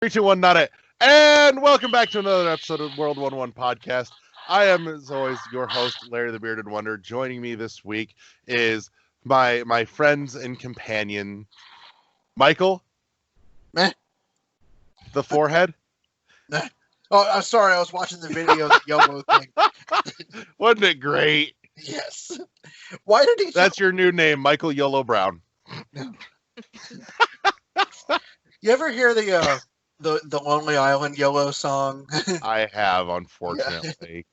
Three, two, one, not it. And welcome back to another episode of World 1-1 Podcast. I am, as always, your host, Larry the Bearded Wonder. Joining me this week is my friends and companion, Michael. Meh. The forehead. Nah. Oh, I'm sorry. I was watching the video of the YOLO thing. Wasn't it great? Yes. Why did he? That's your new name, Michael YOLO Brown. You ever hear the Lonely Island YOLO song? I have, unfortunately.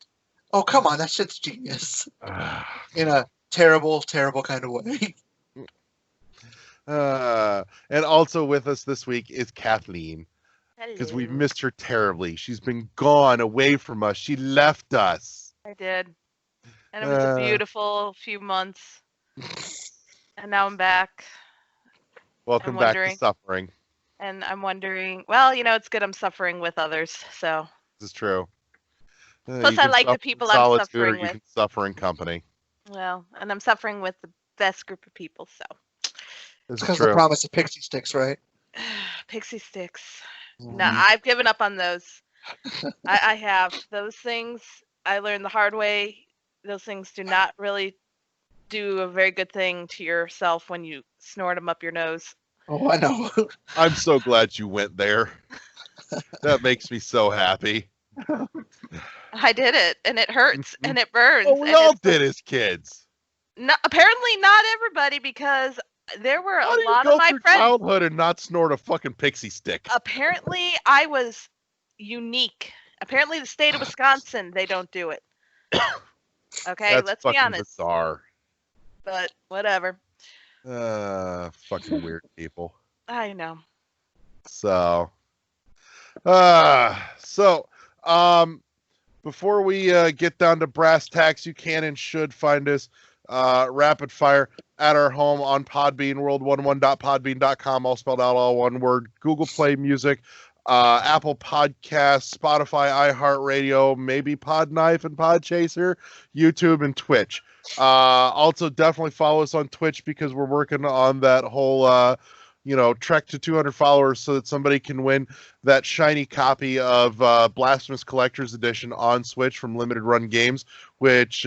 Oh, come on. That shit's genius. In a terrible, terrible kind of way. And also with us this week is Kathleen. Because we've Hello. missed her terribly. She's been gone away from us. She left us. I did. And it was a beautiful few months. And now I'm back. Welcome I'm back to wondering- suffering. And I'm wondering, well, it's good I'm suffering with others. So, This is true. Plus, You I can like the suffer people in I'm solitude suffering or you with. can suffer in company. and I'm suffering with the best group of people. So, This is Because the true. promise of pixie sticks, right? pixie sticks. Mm-hmm. No, I've given up on those. I have. Those things, I learned the hard way. Those things do not really do a very good thing to yourself when you snort them up your nose. Oh, I know. I'm so glad you went there. That makes me so happy. I did it, and it hurts, and it burns. Well, we and all it's- did as kids. No, apparently not everybody, because there were How a do you lot go of my through friends. childhood and not snort a fucking pixie stick? Apparently, I was unique. Apparently, the state of Wisconsin, they don't do it. Okay, That's let's be fucking honest. bizarre. But whatever. Fucking weird people. I know. So, before we get down to brass tacks, you can and should find us rapid fire at our home on Podbean, world11.podbean.com, all spelled out, all one word. Google Play Music, Apple Podcasts, Spotify, iHeartRadio, maybe Podknife and Podchaser, YouTube, and Twitch. Also, definitely follow us on Twitch because we're working on that whole trek to 200 followers so that somebody can win that shiny copy of Blasphemous Collector's Edition on Switch from Limited Run Games, which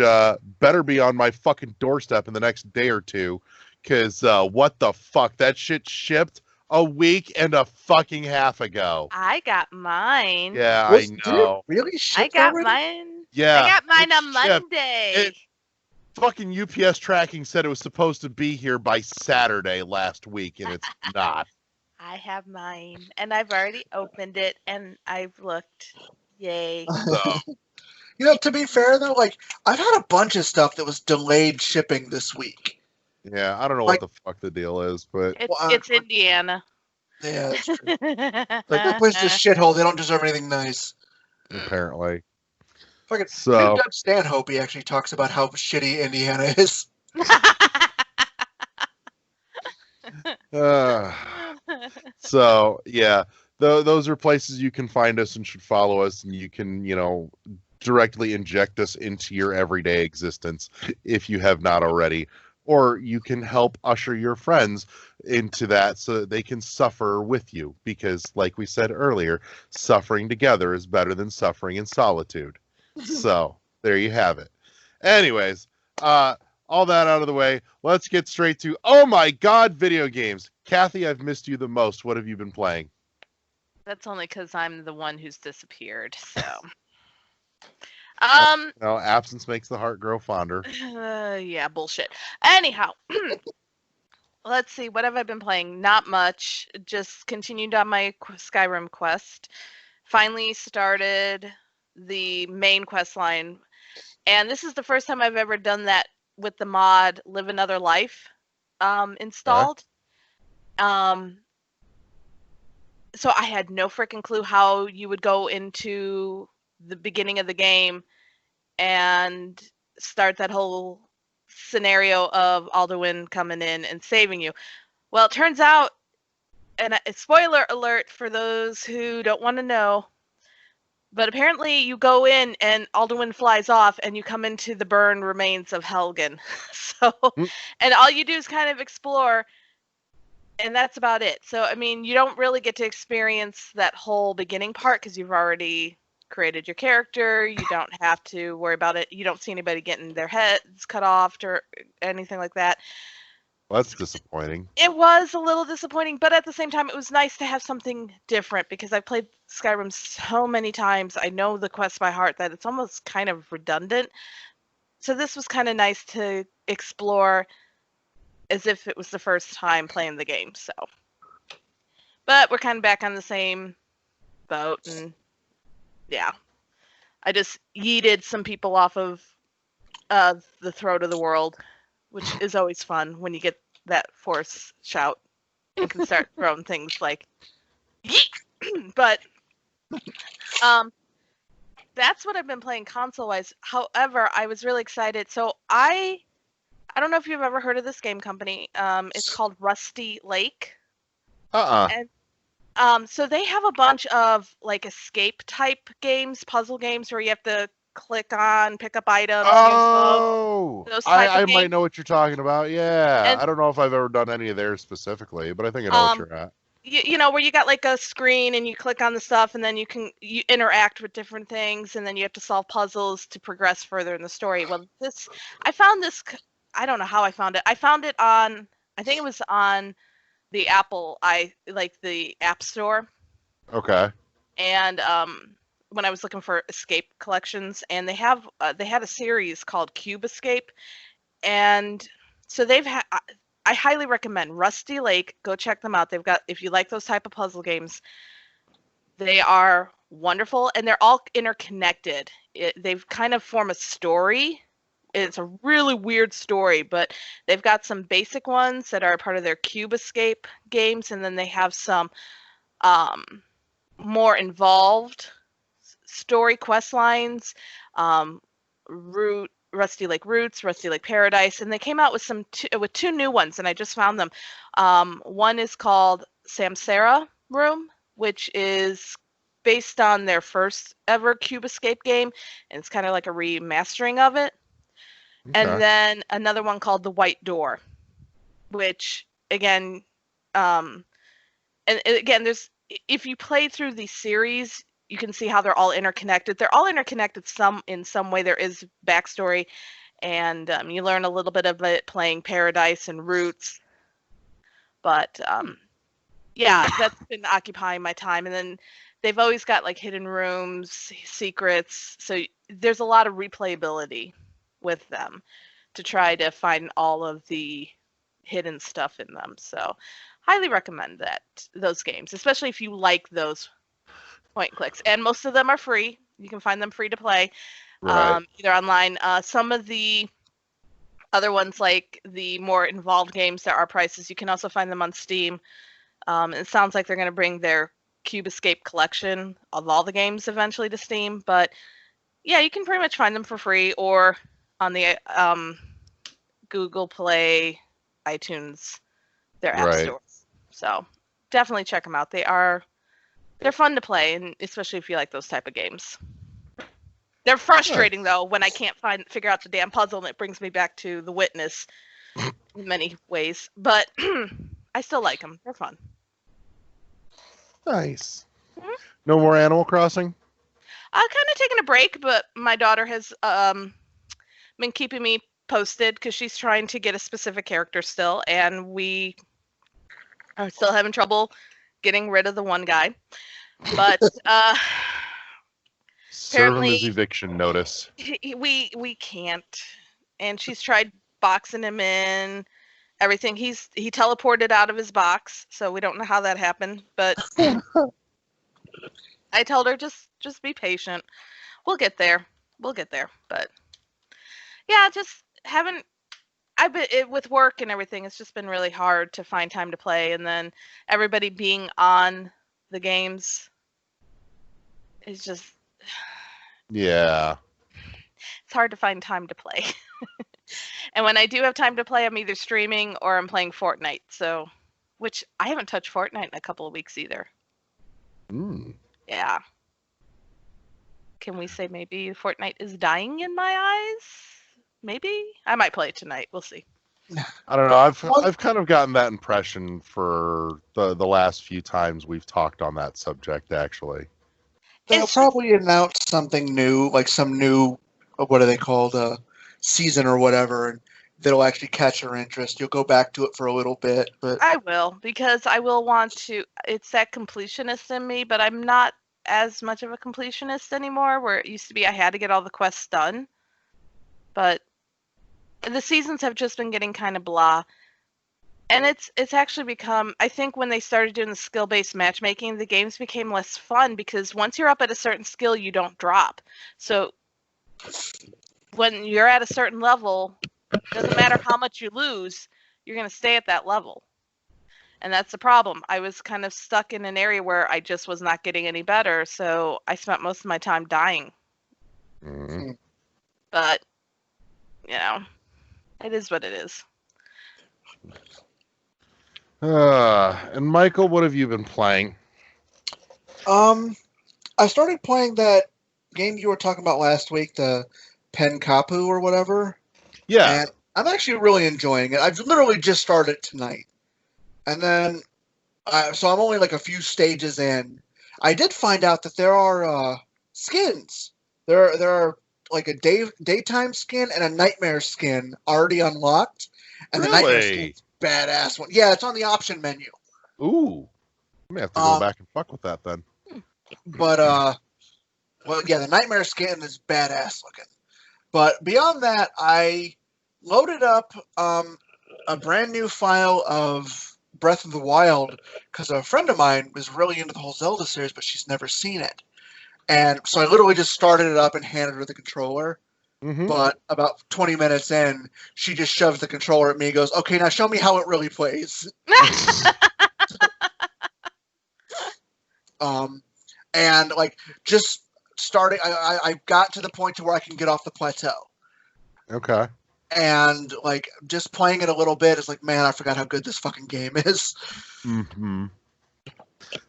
better be on my fucking doorstep in the next day or two, because what the fuck? That shit shipped a week and a fucking half ago. I got mine. Yeah, I Did it know. really I ship got already? mine. Yeah. I got mine it on shipped. Monday. Fucking UPS tracking said it was supposed to be here by Saturday last week, and it's not. I have mine, and I've already opened it, and I've looked. Yay. So, To be fair, though, I've had a bunch of stuff that was delayed shipping this week. yeah, I don't know Like- what the fuck the deal is, but It's Indiana. Yeah, that's true. That place is a shithole. They don't deserve anything nice. apparently. Fucking So- Doug Stanhope, he actually talks about how shitty Indiana is. So yeah, those are places you can find us and should follow us, and you can directly inject us into your everyday existence if you have not already, or you can help usher your friends into that so that they can suffer with you, because like we said earlier, suffering together is better than suffering in solitude. So there you have it. Anyways, all that out of the way, let's get straight to, oh my god, video games. Kathy, I've missed you the most. What have you been playing? That's only because I'm the one who's disappeared. So, Absence makes the heart grow fonder. yeah, bullshit. Anyhow, let's see. What have I been playing? Not much. Just continued on my Skyrim quest. Finally started the main quest line, and this is the first time I've ever done that with the mod Live Another Life installed. So I had no freaking clue how you would go into the beginning of the game and start that whole scenario of Alduin coming in and saving you. Well, it turns out, and spoiler alert for those who don't want to know, but apparently you go in and Alduin flies off and you come into the burned remains of Helgen. So, and all you do is kind of explore. and that's about it. So, I mean, you don't really get to experience that whole beginning part because you've already created your character. You don't have to worry about it. You don't see anybody getting their heads cut off or anything like that. Well, that's disappointing. It was a little disappointing, but at the same time, it was nice to have something different because I've played Skyrim so many times. I know the quests by heart that it's almost kind of redundant. So this was kind of nice to explore as if it was the first time playing the game. So, but we're kind of back on the same boat, and yeah, I just yeeted some people off of the throat of the world, which is always fun when you get that force shout and can start throwing things like yeet. But that's what I've been playing console wise. However, I was really excited. So I don't know if you've ever heard of this game company. It's called Rusty Lake. And so they have a bunch of like escape type games, puzzle games where you have to click on, pick up items. Oh, those type I of might games. know what you're talking about. Yeah, And- I don't know if I've ever done any of theirs specifically, but I think I know what you're at. You know, where you got like a screen and you click on the stuff and then you interact with different things and then you have to solve puzzles to progress further in the story. Well, I found this, I don't know how I found it. I found it on, I think it was on the the App Store. Okay. And when I was looking for escape collections, and they had a series called Cube Escape, and so I highly recommend Rusty Lake. Go check them out. They've got, if you like those type of puzzle games, they are wonderful, and they're all interconnected. They've kind of form a story. It's a really weird story, but they've got some basic ones that are part of their Cube Escape games, and then they have some more involved story quest lines, Rusty Lake Roots, Rusty Lake Paradise, and they came out with with two new ones, and I just found them. One is called Samsara Room, which is based on their first ever Cube Escape game, and it's kind of like a remastering of it. Okay. And then another one called The White Door, which again, and again, if you play through the series, you can see how they're all interconnected. They're all interconnected in some way. There is backstory, and you learn a little bit of it playing Paradise and Roots. But yeah, that's been occupying my time. And then they've always got like hidden rooms, secrets. So there's a lot of replayability with them to try to find all of the hidden stuff in them. So highly recommend those games, especially if you like those point and clicks. And most of them are free. You can find them free to play, Right. either online. Some of the other ones, like the more involved games, there are prices. You can also find them on Steam. It sounds like they're going to bring their Cube Escape collection of all the games eventually to Steam. But yeah, you can pretty much find them for free or on the Google Play, iTunes, their app Right. stores. So definitely check them out. They're fun to play, and especially if you like those type of games. They're frustrating though when I can't figure out the damn puzzle, and it brings me back to The Witness in many ways. But I still like them. They're fun. Nice. Mhm. No more Animal Crossing? I've kind of taken a break, but my daughter has been keeping me posted because she's trying to get a specific character still, and we are still having trouble getting rid of the one guy. But Serve him Apparently- his eviction notice. we can't. And she's tried boxing him in, everything. He teleported out of his box, so we don't know how that happened. But I told her just be patient. We'll get there. But yeah, just haven't. I've been with work and everything. It's just been really hard to find time to play, and then everybody being on the games is just. Yeah. It's hard to find time to play. And when I do have time to play, I'm either streaming or I'm playing Fortnite. So, which I haven't touched Fortnite in a couple of weeks either. Mm. Yeah. Can we say maybe Fortnite is dying in my eyes? Maybe? I might play it tonight. We'll see. I don't know. I've kind of gotten that impression for the last few times we've talked on that subject. Actually, They'll It's just, probably announce something new, like some new, what are they called, season or whatever, and that'll actually catch your interest. You'll go back to it for a little bit, but I will, because I will want to. It's that completionist in me, but I'm not as much of a completionist anymore. Where it used to be, I had to get all the quests done, but the seasons have just been getting kind of blah. And it's actually become, I think when they started doing the skill-based matchmaking, the games became less fun because once you're up at a certain skill, you don't drop. So when you're at a certain level, doesn't matter how much you lose, you're going to stay at that level. And that's the problem. I was kind of stuck in an area where I just was not getting any better, so I spent most of my time dying. Mhm. But, you know, it is what it is. And Michael, what have you been playing? I started playing that game you were talking about last week, the Pen Kapu or whatever, Yeah. and I'm actually really enjoying it. I've literally just started tonight, and then so I'm only like a few stages in. I did find out that there are skins. There are like a daytime skin and a nightmare skin already unlocked, and the nightmare Really? skin's badass one. Yeah, it's on the option menu. Ooh. I may have to go back and fuck with that then. But well, yeah, the nightmare skin is badass looking. But beyond that, I loaded up a brand new file of Breath of the Wild because a friend of mine was really into the whole Zelda series, but she's never seen it. And so I literally just started it up and handed her the controller. Mm-hmm. But about 20 minutes in, she just shoves the controller at me and goes, "Okay, now show me how it really plays." And like just starting, I got to the point to where I can get off the plateau. Okay. And like just playing it a little bit is like, man, I forgot how good this fucking game is. Mm-hmm.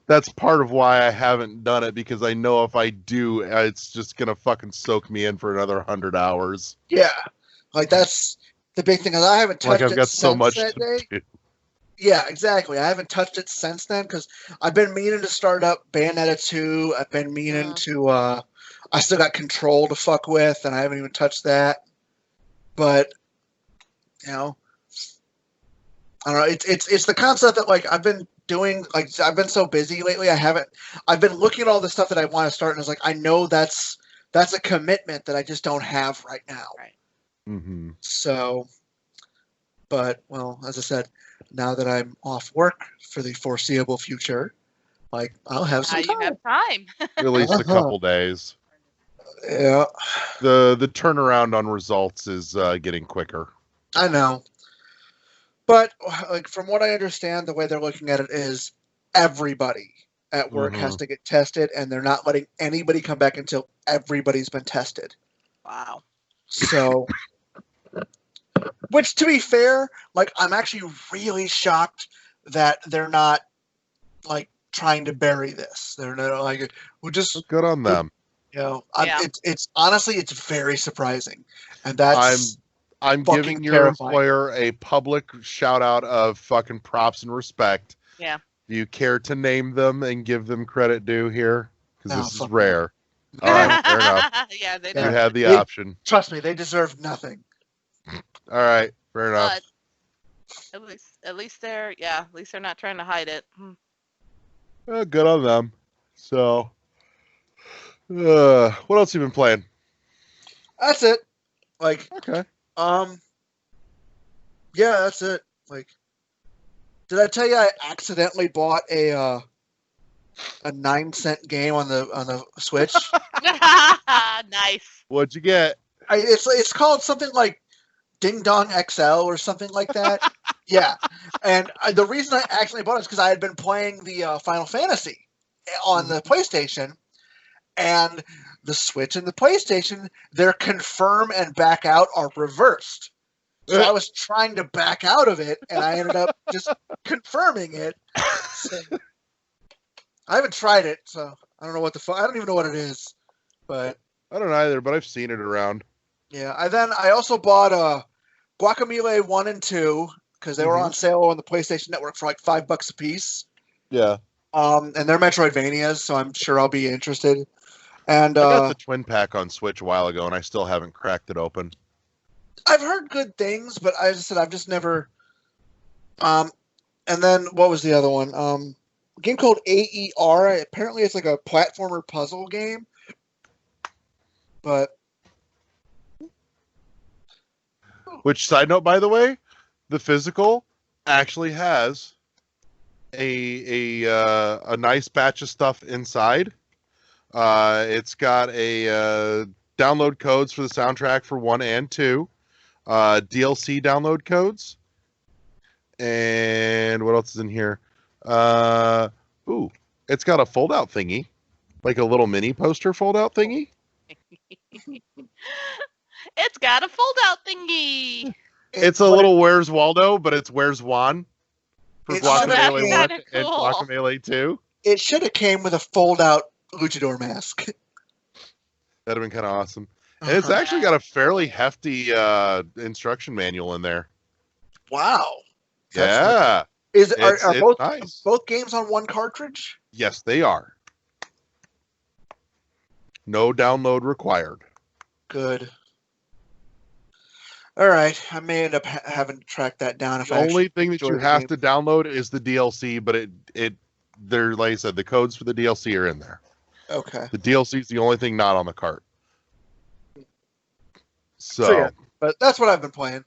That's part of why I haven't done it, because I know if I do, it's just gonna fucking soak me in for another 100 hours. Yeah, like that's the big thing. Is I haven't touched Like I've it got since so much that to day. do. Yeah, exactly. I haven't touched it since then because I've been meaning to start up Bayonetta 2. I've been meaning to. I still got Control to fuck with, and I haven't even touched that. But you know, I don't know. It's the concept that like I've been doing. Like I've been so busy lately. I've been looking at all the stuff that I want to start, and it's like I know that's a commitment that I just don't have right now. Right. Mm-hmm. So, but well, as I said, now that I'm off work for the foreseeable future, like I'll have Now some you time. have time. At least a couple days. Yeah, The turnaround on results is getting quicker. I know. But like from what I understand, the way they're looking at it is everybody at work has to get tested, and they're not letting anybody come back until everybody's been tested. Wow. So, which to be fair, like I'm actually really shocked that they're not like trying to bury this. They're not like we'll just Good on them. you know. Yeah. It's honestly it's very surprising, and that's I'm fucking giving your terrifying. employer a public shout out of fucking props and respect. Yeah. Do you care to name them and give them credit due here? Because No, this is fuck rare. All right, fair enough. Yeah, they You don't. had the They- option. Trust me, they deserve nothing. All right, fair enough. But at least they're not trying to hide it. Good on them. So, what else you been playing? That's it. Like Okay. yeah, that's it. Like, did I tell you I accidentally bought a 9-cent game on the Switch? Nice. What'd you get? It's called something like Ding Dong XL or something like that. Yeah, and the reason I accidentally bought it is because I had been playing the Final Fantasy on the PlayStation, and the Switch and the PlayStation, their confirm and back out are reversed. So I was trying to back out of it, and I ended up just confirming it. So, I haven't tried it, so I don't know what the fuck. I don't even know what it is. But I don't either, but I've seen it around. yeah, I also bought Guacamelee 1 and 2, because they were on sale on the PlayStation Network for like $5 a piece. Yeah. And they're Metroidvanias, so I'm sure I'll be interested. And I got the twin pack on Switch a while ago, and I still haven't cracked it open. I've heard good things, but as I said, I've just never. And then what was the other one? A game called AER. Apparently, it's like a platformer puzzle game. But which, side note, by the way, the physical actually has a nice batch of stuff inside. It's got a download codes for the soundtrack for 1 and 2, DLC download codes, and what else is in here? It's got a fold-out thingy, like a little mini poster fold-out thingy. It's got a fold-out thingy. It's a little Where's Waldo, but it's Where's Juan for Guacamelee 1 cool. and Guacamelee 2. It should have came with a fold-out luchador mask. That'd have been kind of awesome. And it's actually got a fairly hefty instruction manual in there. Wow. Yeah. Are both nice. both games on one cartridge? Yes, they are. No download required. Good. All right, I may end up having to track that down. If The I only thing that you enjoy the have game. to download is the DLC, but they're, like I said, the codes for the DLC are in there. Okay. The DLC is the only thing not on the cart. So yeah, but that's what I've been playing.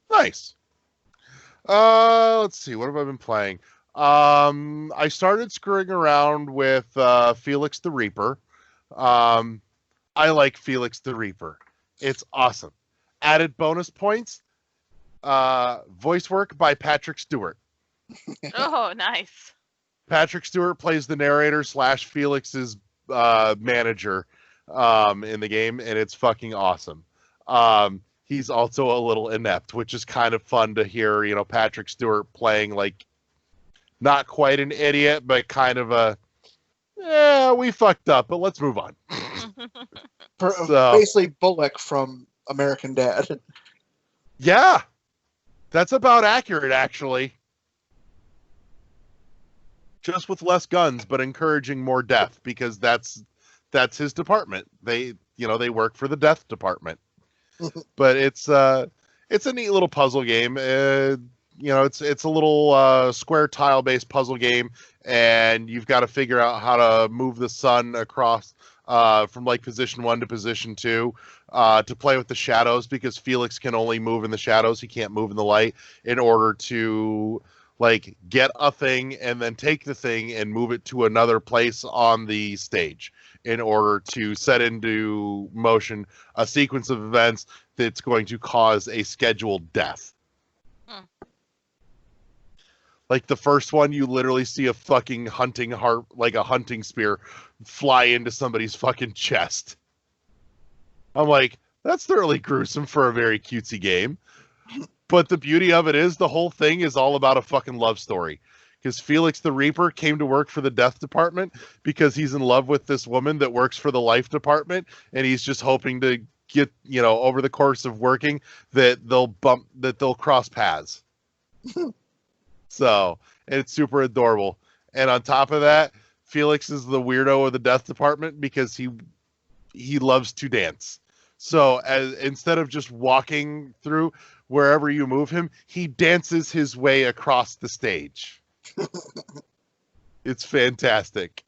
Nice. Let's see. What have I been playing? I started screwing around with Felix the Reaper. I like Felix the Reaper. It's awesome. Added bonus points. Voice work by Patrick Stewart. Oh, nice. Patrick Stewart plays the narrator / Felix's manager in the game, and it's fucking awesome. He's also a little inept, which is kind of fun to hear, Patrick Stewart playing like not quite an idiot, but kind of we fucked up, but let's move on. Basically Bullock from American Dad. Yeah, that's about accurate, actually. Just with less guns, but encouraging more death, because that's his department. They work for the death department. But it's a neat little puzzle game. It's a little square tile based puzzle game, and you've got to figure out how to move the sun across from like position 1 to position 2 to play with the shadows, because Felix can only move in the shadows. He can't move in the light, in order to like get a thing and then take the thing and move it to another place on the stage, in order to set into motion a sequence of events that's going to cause a scheduled death. Like the first one, you literally see a fucking hunting like a hunting spear, fly into somebody's fucking chest. I'm like, that's thoroughly gruesome for a very cutesy game. But the beauty of it is the whole thing is all about a fucking love story. Because Felix the Reaper came to work for the death department because he's in love with this woman that works for the life department, and he's just hoping to get, over the course of working, that they'll cross paths. So, and it's super adorable. And on top of that, Felix is the weirdo of the death department because he loves to dance. So instead of just walking through wherever you move him, he dances his way across the stage. It's fantastic.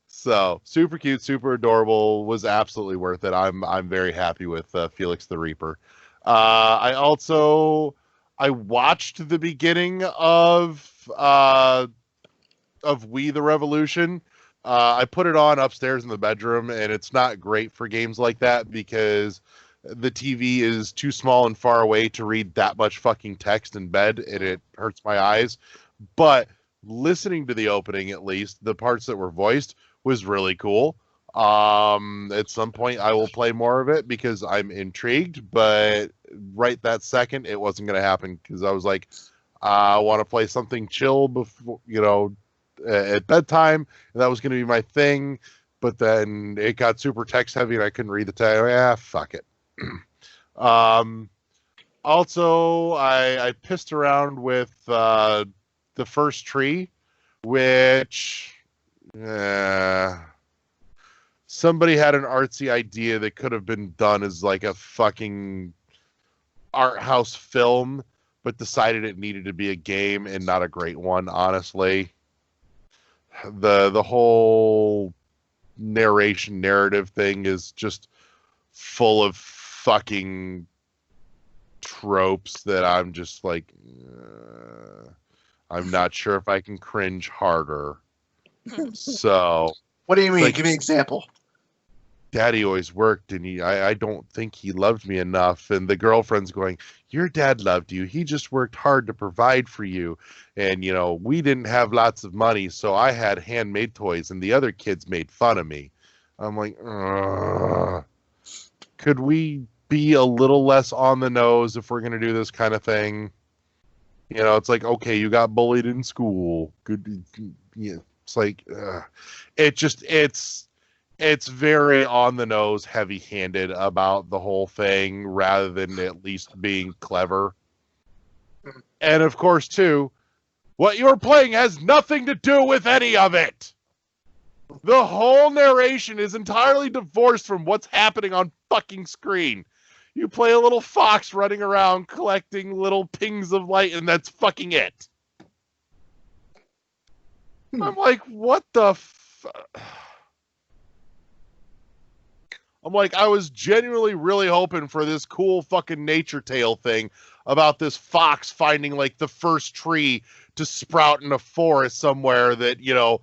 So super cute, super adorable, was absolutely worth it. I'm very happy with Felix the Reaper. I watched the beginning of We the Revolution. I put it on upstairs in the bedroom, and it's not great for games like that because the TV is too small and far away to read that much fucking text in bed, and it hurts my eyes. But listening to the opening, at least the parts that were voiced, was really cool. At some point I will play more of it because I'm intrigued, but right that second it wasn't going to happen because I was like, I want to play something chill before, at bedtime, and that was going to be my thing. But then it got super text heavy and I couldn't read the text. Fuck it. Also, I pissed around with the first tree, which somebody had an artsy idea that could have been done as like a fucking art house film, but decided it needed to be a game and not a great one, honestly. The whole narrative thing is just full of fucking tropes that I'm just like, I'm not sure if I can cringe harder. So, What do you mean? like, Give me an example. Daddy always worked, and I don't think he loved me enough. And the girlfriend's going, your dad loved you. He just worked hard to provide for you. And, you know, we didn't have lots of money, so I had handmade toys, and the other kids made fun of me. I'm like, ugh. Could we be a little less on the nose if we're going to do this kind of thing? You know, it's like, okay, you got bullied in school. Good. Yeah. It's like, it's very on the nose, heavy-handed about the whole thing rather than at least being clever. And of course, too, what you're playing has nothing to do with any of it. The whole narration is entirely divorced from what's happening on fucking screen. You play a little fox running around collecting little pings of light, and fucking it. I'm like, what the I'm like, I was genuinely really hoping for this cool fucking nature tale thing about this fox finding like the first tree to sprout in a forest somewhere that, you know,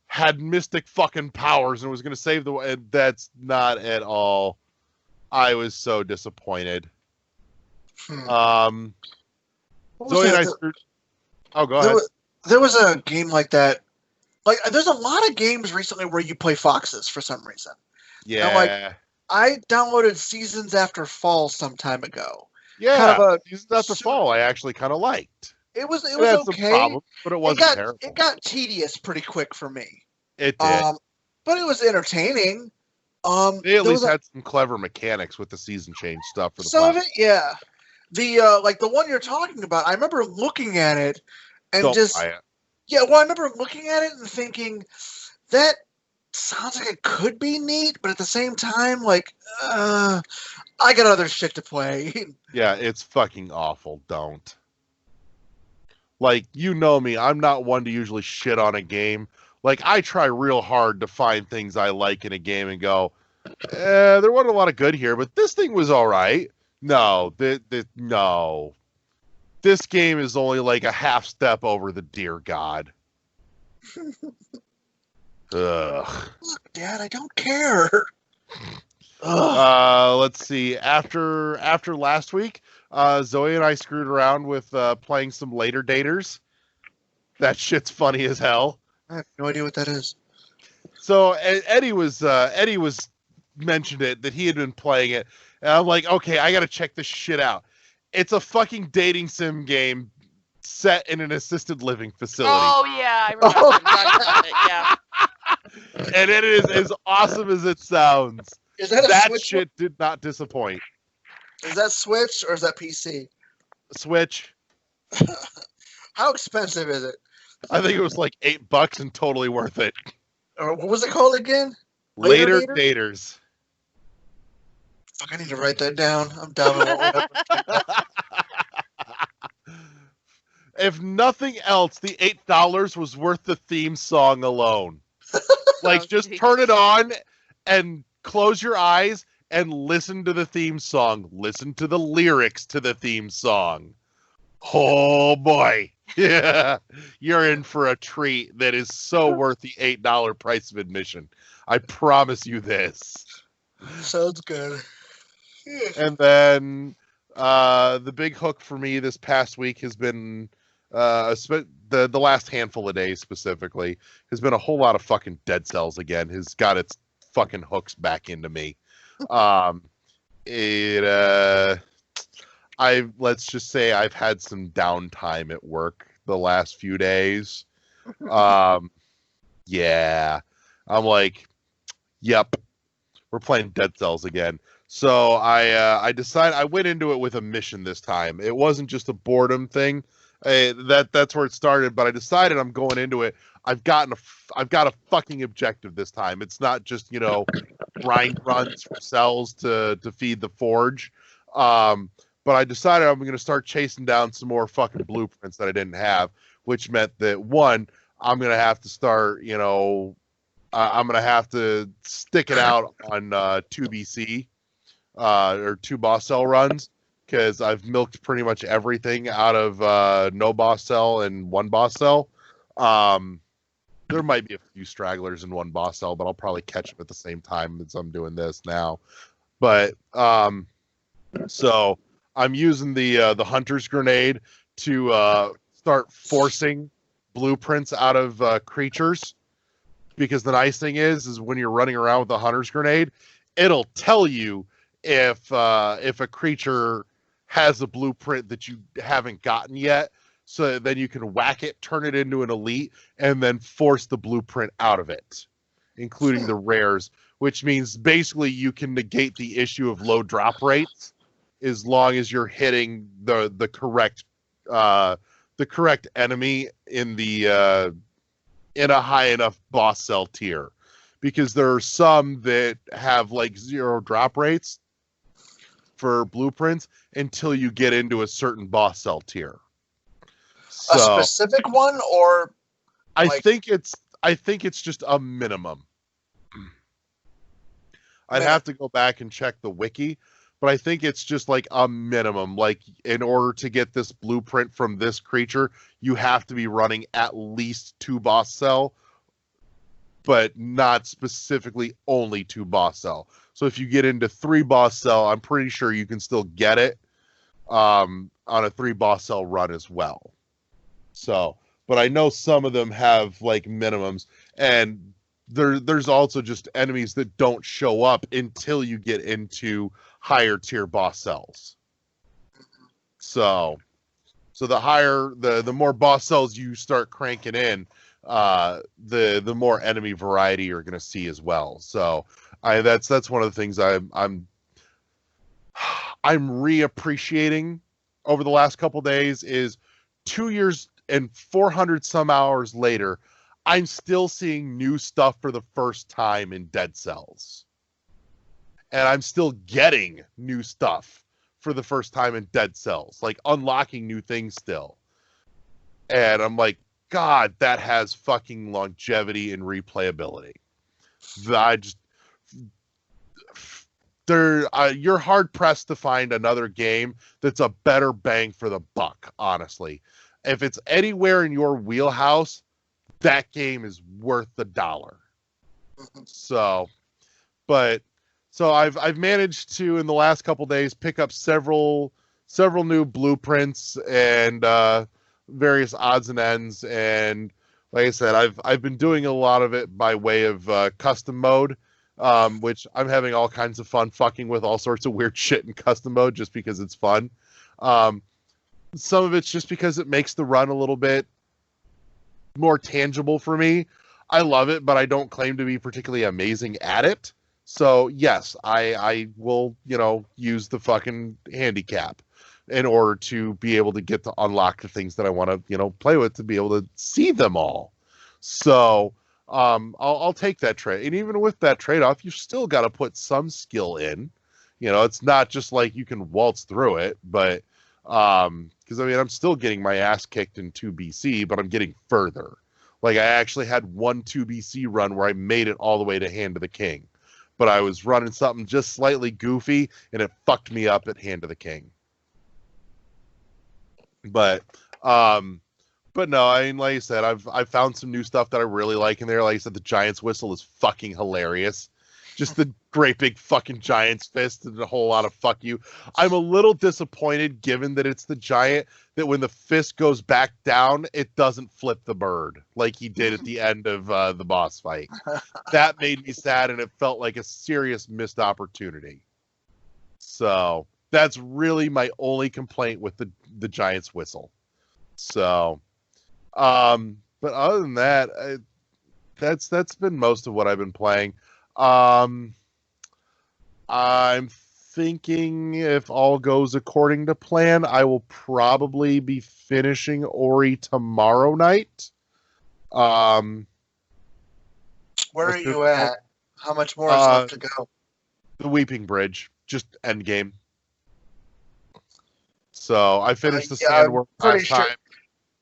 had mystic fucking powers and was going to save the world. That's not at all. I was so disappointed. Zoe and I screwed. Oh, go ahead. There was a game like that. Like, there's a lot of games recently where you play foxes for some reason. Yeah. Like, I downloaded Seasons After Fall some time ago. Yeah, Seasons After Fall I actually kind of liked. It was had okay. Some problems, but it wasn't terrible. It got tedious pretty quick for me. It did. But it was entertaining. They at least had some clever mechanics with the season change stuff for the some of it, yeah. The like the one you're talking about, I remember looking at it and yeah, well, I remember looking at it and thinking that sounds like it could be neat, but at the same time, like, I got other shit to play. Yeah, it's fucking awful. Don't. Like, you know me, I'm not one to usually shit on a game. Like, I try real hard to find things I like in a game and go, there wasn't a lot of good here, but this thing was all right. No, no. This game is only like a half step over the dear God. Ugh. Look, Dad, I don't care. Let's see. After last week, Zoe and I screwed around with playing some Later Daters. That shit's funny as hell. I have no idea what that is. So Eddie was mentioned it, that he had been playing it, and I'm like, okay, I gotta check this shit out. It's a fucking dating sim game set in an assisted living facility. Oh yeah, I remember it. Yeah. And it is as awesome as it sounds. Is that that Switch shit did not disappoint. Is that Switch or is that PC? Switch. How expensive is it? I think it was like $8 and totally worth it. Or what was it called again? Later Daters. Fuck, I need to write that down. I'm down with whatever. If nothing else, the $8 was worth the theme song alone. Like, just turn it on and close your eyes and listen to the theme song. Listen to the lyrics to the theme song. Oh boy. Yeah. You're in for a treat that is so worth the $8 price of admission. I promise you this. Sounds good. And then the big hook for me this past week has been the last handful of days specifically has been a whole lot of fucking Dead Cells again. Has got its fucking hooks back into me. Let's just say I've had some downtime at work the last few days. Yeah. I'm like, yep, we're playing Dead Cells again. So I decided I went into it with a mission this time. It wasn't just a boredom thing. That's where it started. But I decided I'm going into it. I've got a fucking objective this time. It's not just grind runs for cells to feed the forge. But I decided I'm going to start chasing down some more fucking blueprints that I didn't have, which meant that one, I'm going to have to start, I'm going to have to stick it out on 2BC or 2 boss cell runs, because I've milked pretty much everything out of no boss cell and 1 boss cell. There might be a few stragglers in 1 boss cell, but I'll probably catch them at the same time as I'm doing this now. But so I'm using the hunter's grenade to start forcing blueprints out of creatures, because the nice thing is when you're running around with the hunter's grenade, it'll tell you if a creature has a blueprint that you haven't gotten yet, so then you can whack it, turn it into an elite, and then force the blueprint out of it, including the rares, which means basically you can negate the issue of low drop rates as long as you're hitting the correct enemy in a high enough boss cell tier, because there are some that have like 0 drop rates for blueprints until you get into a certain boss cell tier. So, a specific one, or I think it's just a minimum. I'd have to go back and check the wiki, but I think it's just like a minimum. Like, in order to get this blueprint from this creature, you have to be running at least 2 boss cell, but not specifically only 2 boss cell. So if you get into 3 boss cell, I'm pretty sure you can still get it on a 3 boss cell run as well. So, but I know some of them have like minimums, and there's also just enemies that don't show up until you get into higher tier boss cells. So the more boss cells you start cranking in, the more enemy variety you're going to see as well. So that's one of the things I'm reappreciating over the last couple days is 2 years and 400 some hours later, I'm still seeing new stuff for the first time in Dead Cells. And I'm still getting new stuff for the first time in Dead Cells, like unlocking new things still. And I'm like, God, that has fucking longevity and replayability. You're hard pressed to find another game that's a better bang for the buck, honestly. If it's anywhere in your wheelhouse, that game is worth the dollar. So I've managed to, in the last couple days, pick up several new blueprints and various odds and ends. And like I said, I've been doing a lot of it by way of custom mode, which I'm having all kinds of fun fucking with all sorts of weird shit in custom mode just because it's fun. Some of it's just because it makes the run a little bit more tangible for me. I love it, but I don't claim to be particularly amazing at it. So yes, I will, use the fucking handicap in order to be able to get to unlock the things that I want to, play with, to be able to see them all. So I'll take that trade. And even with that trade-off, you still got to put some skill in. It's not just like you can waltz through it, but because I'm still getting my ass kicked in 2BC, but I'm getting further. Like, I actually had one 2BC run where I made it all the way to Hand of the King, but I was running something just slightly goofy, and it fucked me up at Hand of the King. But no, like I said, I've found some new stuff that I really like in there. Like I said, the Giant's Whistle is fucking hilarious. Just the great big fucking Giant's fist and a whole lot of fuck you. I'm a little disappointed, given that it's the Giant, that when the fist goes back down, it doesn't flip the bird like he did at the end of the boss fight. That made me sad, and it felt like a serious missed opportunity. So that's really my only complaint with the Giant's Whistle. So, but other than that, that's been most of what I've been playing. I'm thinking if all goes according to plan, I will probably be finishing Ori tomorrow night. Where are you at? How much more is left to go? The Weeping Bridge, just endgame. So I finished the Sandworm last time.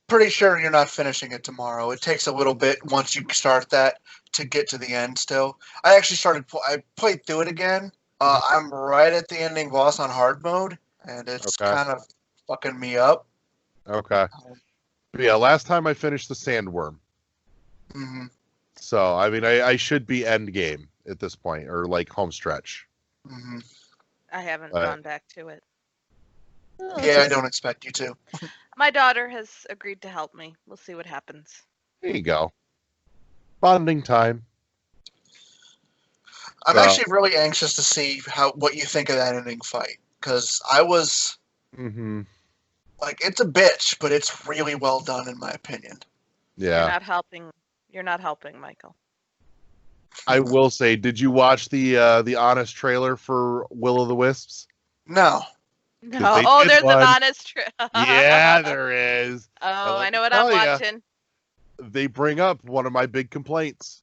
Pretty sure you're not finishing it tomorrow. It takes a little bit once you start that to get to the end still. I actually I played through it again. I'm right at the ending boss on hard mode, and it's kind of fucking me up. Okay. But yeah, last time I finished the Sandworm. Mm-hmm. So, I mean, I should be end game at this point, or like home stretch. Mm-hmm. I haven't gone back to it. Yeah, I don't expect you to. My daughter has agreed to help me. We'll see what happens. There you go. Bonding time. I'm actually really anxious to see what you think of that ending fight, because I was like, it's a bitch, but it's really well done in my opinion. Yeah. You're not helping, Michael. I will say, did you watch the honest trailer for Will o' the Wisps? No. No. Oh, there's an honest trailer. Yeah, there is. Oh, I know what I'm watching. They bring up one of my big complaints,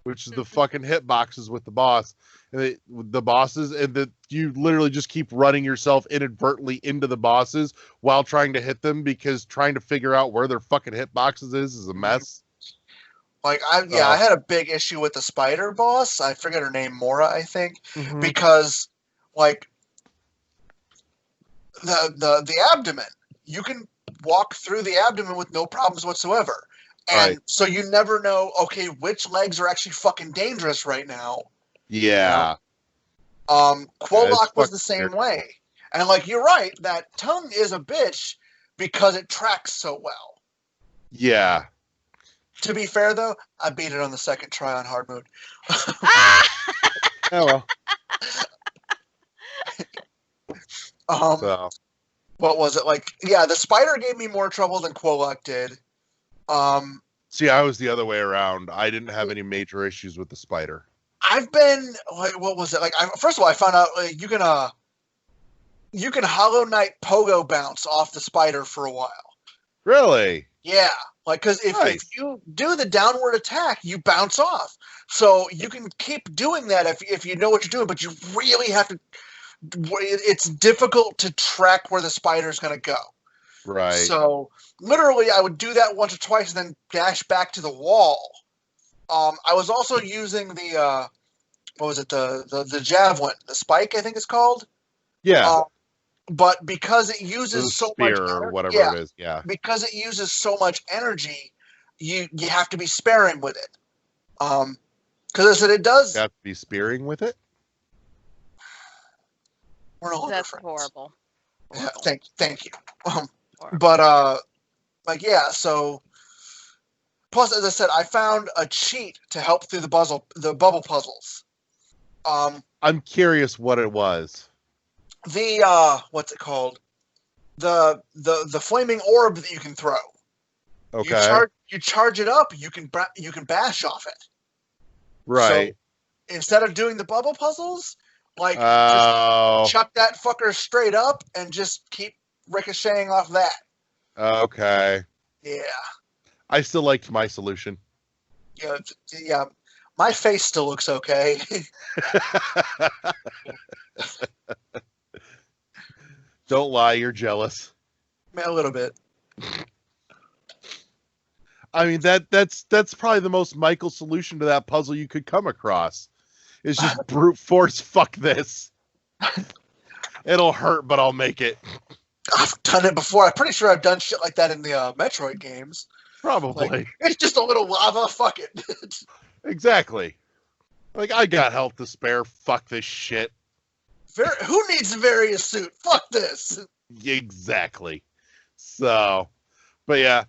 which is the fucking hitboxes with the boss. And the bosses, and you literally just keep running yourself inadvertently into the bosses while trying to hit them, because trying to figure out where their fucking hitboxes is a mess. Like, I had a big issue with the spider boss. I forget her name, Mora, I think, because like the abdomen, you can walk through the abdomen with no problems whatsoever. And so you never know, okay, which legs are actually fucking dangerous right now. Yeah. Quolok was the same way. And like, you're right, that tongue is a bitch because it tracks so well. Yeah. To be fair, though, I beat it on the second try on hard mode. Oh, well. So. What was it? Like, yeah, the spider gave me more trouble than Quolok did. See, I was the other way around. I didn't have any major issues with the spider. I've been, what was it? Like, first of all, I found out you can Hollow Knight pogo bounce off the spider for a while. Really? Yeah. Like, because if you do the downward attack, you bounce off. So you can keep doing that if you know what you're doing, but you really have to. It's difficult to track where the spider's going to go. Right. So literally, I would do that once or twice and then dash back to the wall. I was also using the what was it? The javelin, the spike, I think it's called. Yeah. But because it uses so much energy, or whatever it is, because it uses so much energy, you have to be sparing with it. Because I said it does. You have to be spearing with it. We're no longer That's friends. horrible. Yeah, thank you. But like, yeah. So plus, as I said, I found a cheat to help through the bubble puzzles. I'm curious what it was. The what's it called? The flaming orb that you can throw. Okay. You charge it up. You can bash off it. Right. So instead of doing the bubble puzzles, like just chuck that fucker straight up and just keep ricocheting off that. Okay. Yeah. I still liked my solution. Yeah. My face still looks okay. Don't lie, you're jealous. A little bit. I mean, that's probably the most Michael solution to that puzzle you could come across. It's just brute force, fuck this. It'll hurt, but I'll make it. I've done it before. I'm pretty sure I've done shit like that in the Metroid games. Probably. Like, it's just a little lava, fuck it. Exactly. Like, I got health to spare, fuck this shit. Who needs a Various suit? Fuck this. Exactly. So, but yeah.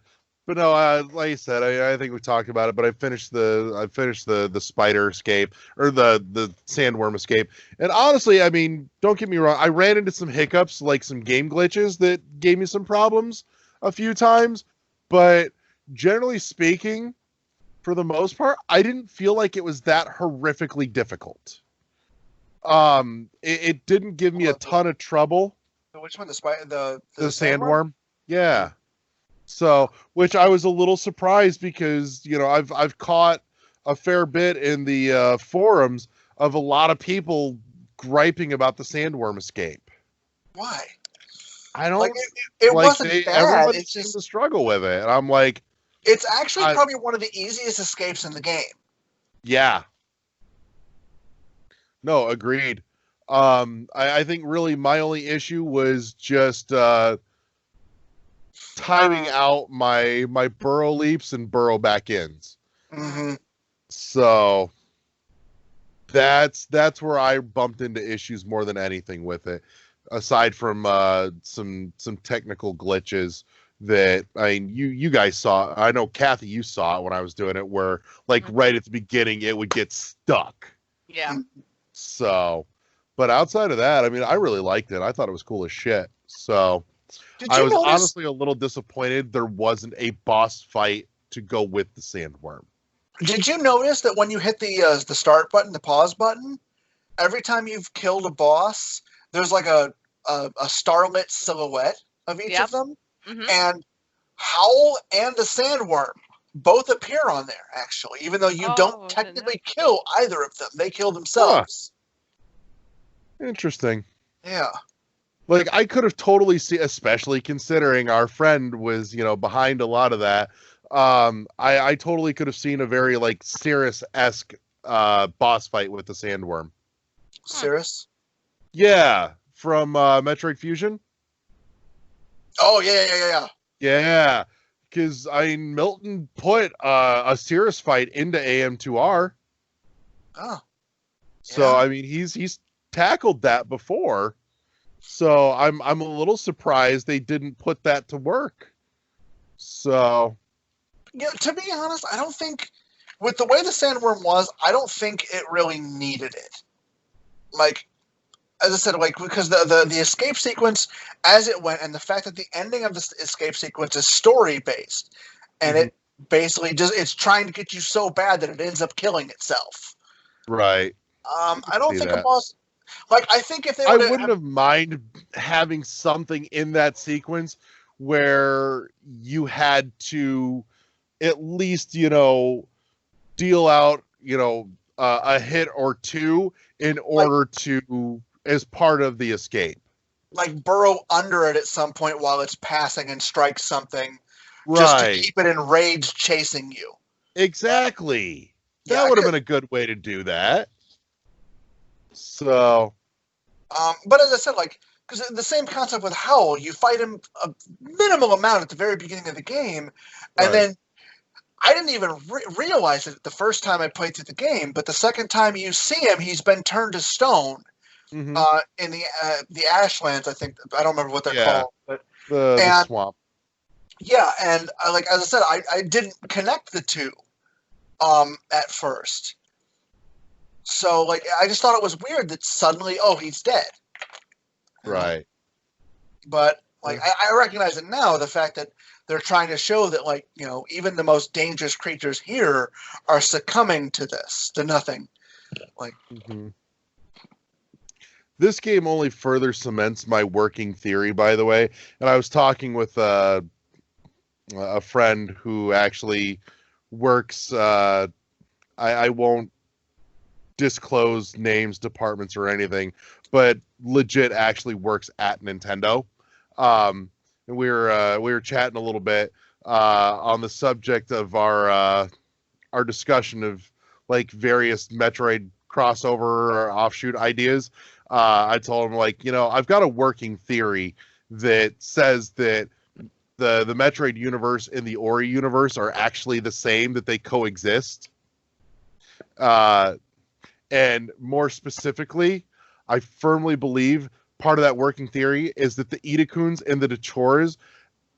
But no, like I said, I think we talked about it, but I finished the spider escape, or the sandworm escape. And honestly, I mean, don't get me wrong, I ran into some hiccups, like some game glitches that gave me some problems a few times, but generally speaking, for the most part, I didn't feel like it was that horrifically difficult. It didn't give me a ton of trouble. Which one? The Sandworm? Yeah. So, which I was a little surprised because, I've caught a fair bit in the forums of a lot of people griping about the Sandworm escape. Why? I don't like it like wasn't bad. Everybody It's seems just to struggle with it. And I'm like, it's actually probably one of the easiest escapes in the game. Yeah. No, agreed. I think really my only issue was just timing out my burrow leaps and burrow back ins. Mm-hmm. So that's where I bumped into issues more than anything with it, aside from some technical glitches that, I mean, you guys saw. I know, Kathy, you saw it when I was doing it, where like right at the beginning it would get stuck. Yeah. So, but outside of that, I mean, I really liked it. I thought it was cool as shit. So I was honestly a little disappointed there wasn't a boss fight to go with the Sandworm. Did you notice that when you hit the start button, the pause button, every time you've killed a boss, there's like a starlit silhouette of each of them? Mm-hmm. And Howl and the Sandworm both appear on there, actually, even though you don't technically kill either of them. They kill themselves. Huh. Interesting. Yeah. Like, I could have totally seen, especially considering our friend was, behind a lot of that. I totally could have seen a very, like, Cirrus-esque boss fight with the Sandworm. Cirrus? Yeah, from Metroid Fusion. Oh, yeah. Yeah, because Milton put a Cirrus fight into AM2R. Oh. So, I mean, he's tackled that before. So I'm a little surprised they didn't put that to work. So, yeah, to be honest, I don't think, with the way the Sandworm was, I don't think it really needed it. Like, as I said, like, because the escape sequence as it went, and the fact that the ending of the escape sequence is story based, and it basically it's trying to get you so bad that it ends up killing itself. Right. I don't think a boss. Like, I think if they I wouldn't have mind having something in that sequence where you had to at least, deal out, a hit or two in order to, as part of the escape. Like, burrow under it at some point while it's passing and strike something. Right. Just to keep it enraged chasing you. Exactly. That would have been a good way to do that. So, but as I said, like, because the same concept with Howl, you fight him a minimal amount at the very beginning of the game, and then I didn't even realize it the first time I played through the game. But the second time you see him, he's been turned to stone in the Ashlands. I think, I don't remember what they're called, but the swamp. Yeah, and like, as I said, I didn't connect the two at first. So, like, I just thought it was weird that suddenly, he's dead. Right. But, like, I recognize it now, the fact that they're trying to show that, like, even the most dangerous creatures here are succumbing to this, to nothing. Like, This game only further cements my working theory, by the way. And I was talking with a friend who actually works, I won't disclose names, departments, or anything, but legit actually works at Nintendo. And we were chatting a little bit on the subject of our discussion of, like, various Metroid crossover or offshoot ideas. I told him, like, I've got a working theory that says that the Metroid universe and the Ori universe are actually the same, that they coexist. And more specifically, I firmly believe part of that working theory is that the Itakuns and the Dachoras,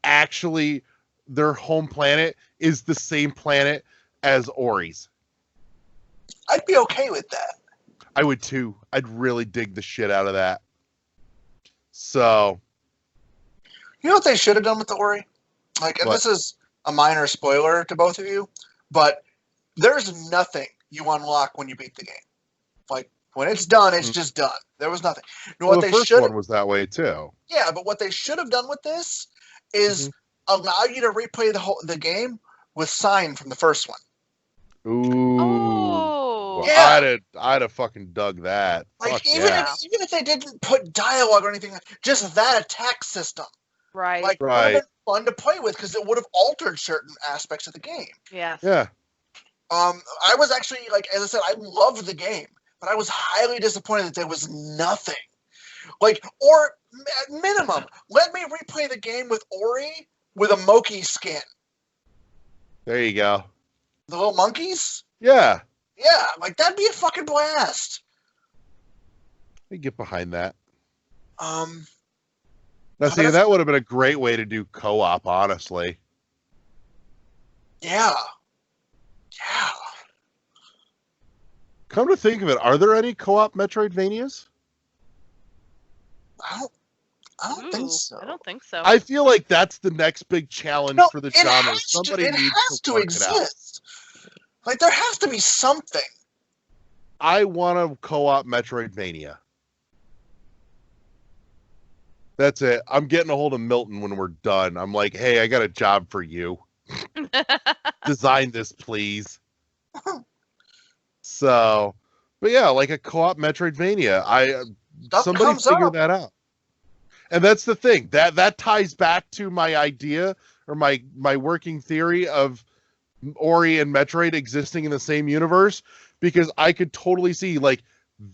actually, their home planet is the same planet as Ori's. I'd be okay with that. I would too. I'd really dig the shit out of that. So, you know what they should have done with the Ori? Like, and this is a minor spoiler to both of you, but there's nothing you unlock when you beat the game. Like, When it's done, it's Mhm. just done. There was nothing. You know Well, what the they first should one was that way too. Yeah, but what they should have done with this is allow you to replay the game with sign from the first one. Ooh. Oh. Yeah. I'd have fucking dug that. Like Fuck even yeah. if they didn't put dialogue or anything, just that attack system, Right. like would have Right. been fun to play with because it would have altered certain aspects of the game. Yes. Yeah. I was actually like, as I said, I loved the game, but I was highly disappointed that there was nothing. Like, or at minimum, let me replay the game with Ori with a Moki skin. There you go. The little monkeys? Yeah. Yeah, like that'd be a fucking blast. I get behind that. Um, Now, How see, does- that would have been a great way to do co-op, honestly. yeah. Yeah. Come to think of it, are there any co-op Metroidvanias? I don't think Ooh, so. I don't think so. I feel like that's the next big challenge No, for the it genre. has Somebody it needs has to to work it out. exist. Like there has to be something. I want a co-op Metroidvania. That's it. I'm getting a hold of Milton when we're done. I'm like, hey, I got a job for you. Design this, please. So, but yeah, like a co-op Metroidvania. Stuff Somebody comes figure up. that out. And that's the thing. That ties back to my idea or my working theory of Ori and Metroid existing in the same universe, because I could totally see like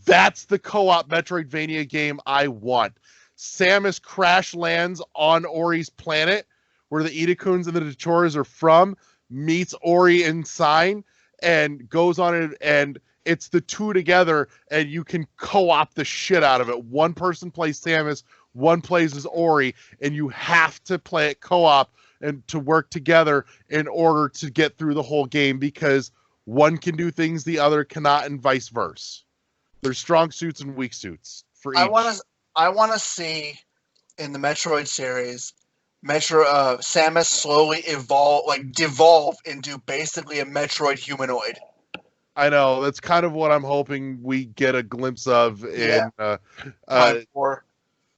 that's the co-op Metroidvania game I want. Samus crash lands on Ori's planet where the Itakuns and the Detoras are from, meets Ori and Sign, and goes on it, and it's the two together, and you can co-op the shit out of it. One person plays Samus, one plays as Ori, and you have to play it co-op and to work together in order to get through the whole game, because one can do things the other cannot, and vice versa. There's strong suits and weak suits for each. I want to see in the Metroid series, Samus slowly devolve into basically a Metroid humanoid. I know, that's kind of what I'm hoping we get a glimpse of in Prime 4.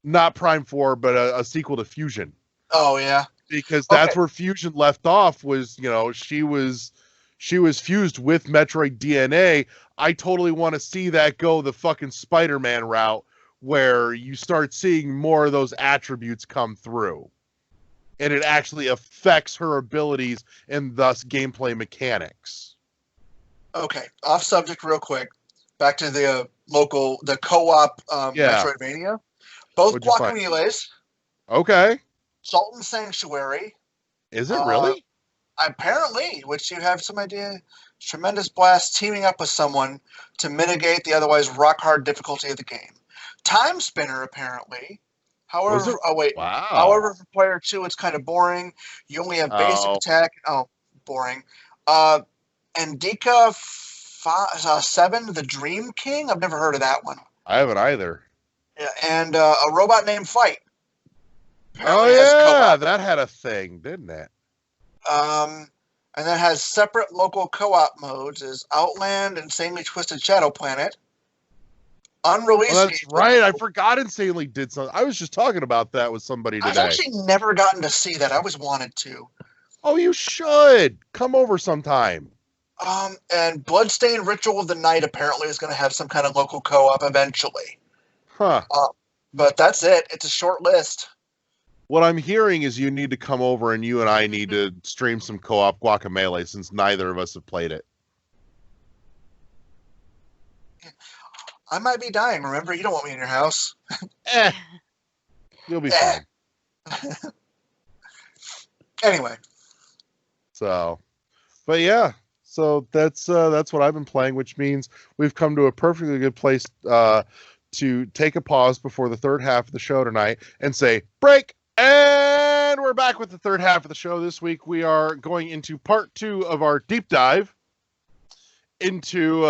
not Prime 4, but a sequel to Fusion. Oh yeah. Because that's Okay. where Fusion left off, was, she was fused with Metroid DNA. I totally want to see that go the fucking Spider-Man route, where you start seeing more of those attributes come through. And it actually affects her abilities and thus gameplay mechanics. Okay, off subject real quick. Back to the co-op Yeah. Metroidvania. Both What'd you find? Guacameles, Okay. Sultan Sanctuary, Is it really? apparently, which you have some idea, tremendous blast teaming up with someone to mitigate the otherwise rock-hard difficulty of the game. Time Spinner, apparently. Was it? However, Wow. However, for player 2, it's kind of boring. You only have basic Oh. attack. Oh, boring. Andika 7, the Dream King. I've never heard of that one. I haven't either. Yeah, and a robot named Fight. Oh, Apparently has yeah. co-op. That had a thing, didn't it? And then has separate local co-op modes as Outland, Insanely Twisted Shadow Planet. Unreleased. Oh, that's games. right. I forgot Insanely did something. I was just talking about that with somebody I've today. actually never gotten to see that. I always wanted to. Oh, you should. Come over sometime. And Bloodstained Ritual of the Night apparently is going to have some kind of local co-op eventually. Huh. But that's it. It's a short list. What I'm hearing is you need to come over and you and I need to stream some co-op Guacamelee, since neither of us have played it. I might be dying. Remember, you don't want me in your house. You'll be Eh. fine. Anyway, So, but yeah, so that's what I've been playing, which means we've come to a perfectly good place to take a pause before the third half of the show tonight and say break. And we're back with the third half of the show. This week we are going into part 2 of our deep dive into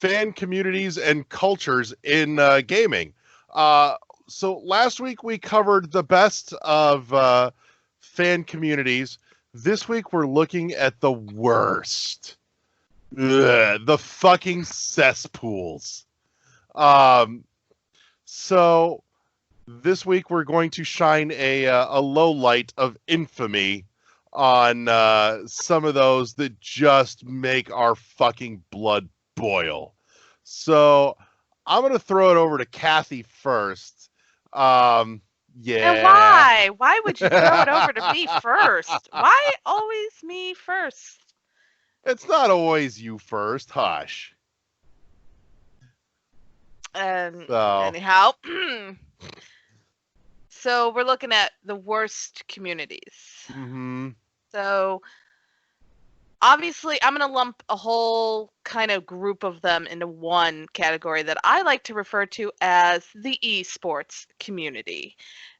fan communities and cultures in gaming. So last week we covered the best of fan communities. This week we're looking at the worst. The fucking cesspools. So this week we're going to shine a low light of infamy on some of those that just make our fucking blood boil. So I'm gonna throw it over to Kathy first. Yeah. And why? Why would you throw it over to me first? Why always me first? It's not always you first. Hush. Anyhow, so we're looking at the worst communities. Mm-hmm. So obviously, I'm going to lump a whole kind of group of them into one category that I like to refer to as the esports community.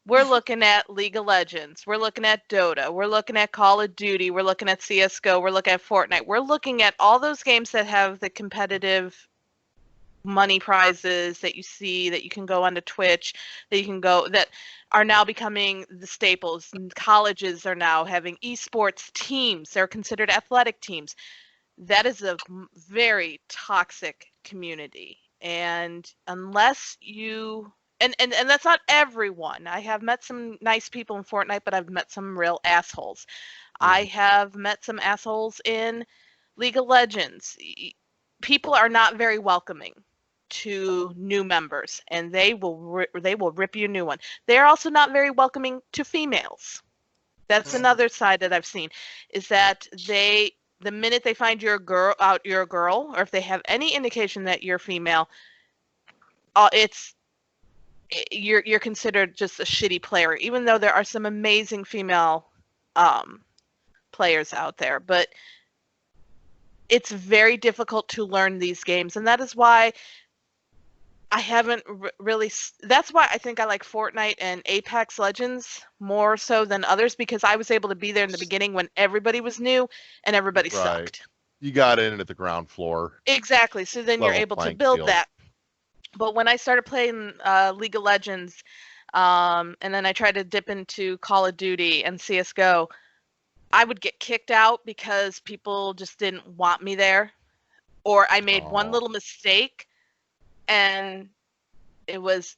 We're looking at League of Legends. We're looking at Dota. We're looking at Call of Duty. We're looking at CSGO. We're looking at Fortnite. We're looking at all those games that have the competitive money prizes that you see, that you can go onto Twitch, that you can go, that are now becoming the staples. And colleges are now having esports teams. They're considered athletic teams. That is a very toxic community. And unless you, and that's not everyone. I have met some nice people in Fortnite, but I've met some real assholes. I have met some assholes in League of Legends. People are not very welcoming to new members, and they will rip you a new one. They're also not very welcoming to females. That's another side that I've seen, is that the minute they find you're a girl, or if they have any indication that you're female, you're considered just a shitty player, even though there are some amazing female players out there. But it's very difficult to learn these games, and that is why I haven't really. That's why I think I like Fortnite and Apex Legends more so than others, because I was able to be there in the beginning when everybody was new and everybody sucked. You got in at the ground floor. Exactly. So then you're able to build that. But when I started playing League of Legends, and then I tried to dip into Call of Duty and CSGO, I would get kicked out because people just didn't want me there, or I made one little mistake. And it was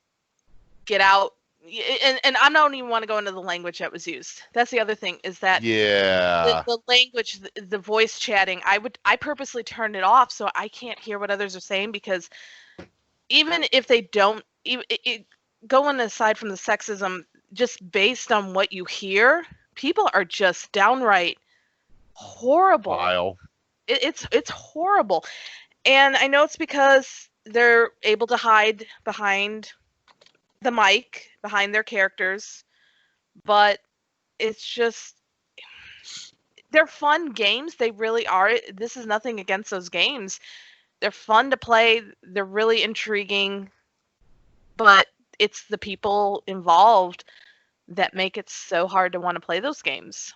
get out, and I don't even want to go into the language that was used. That's the other thing, is that the language, the voice chatting, I purposely turned it off so I can't hear what others are saying, because even if they don't, going aside from the sexism, just based on what you hear, people are just downright horrible. Vile. It's horrible, and I know it's because they're able to hide behind the mic, behind their characters, but it's just, they're fun games. They really are. This is nothing against those games. They're fun to play. They're really intriguing, but it's the people involved that make it so hard to want to play those games.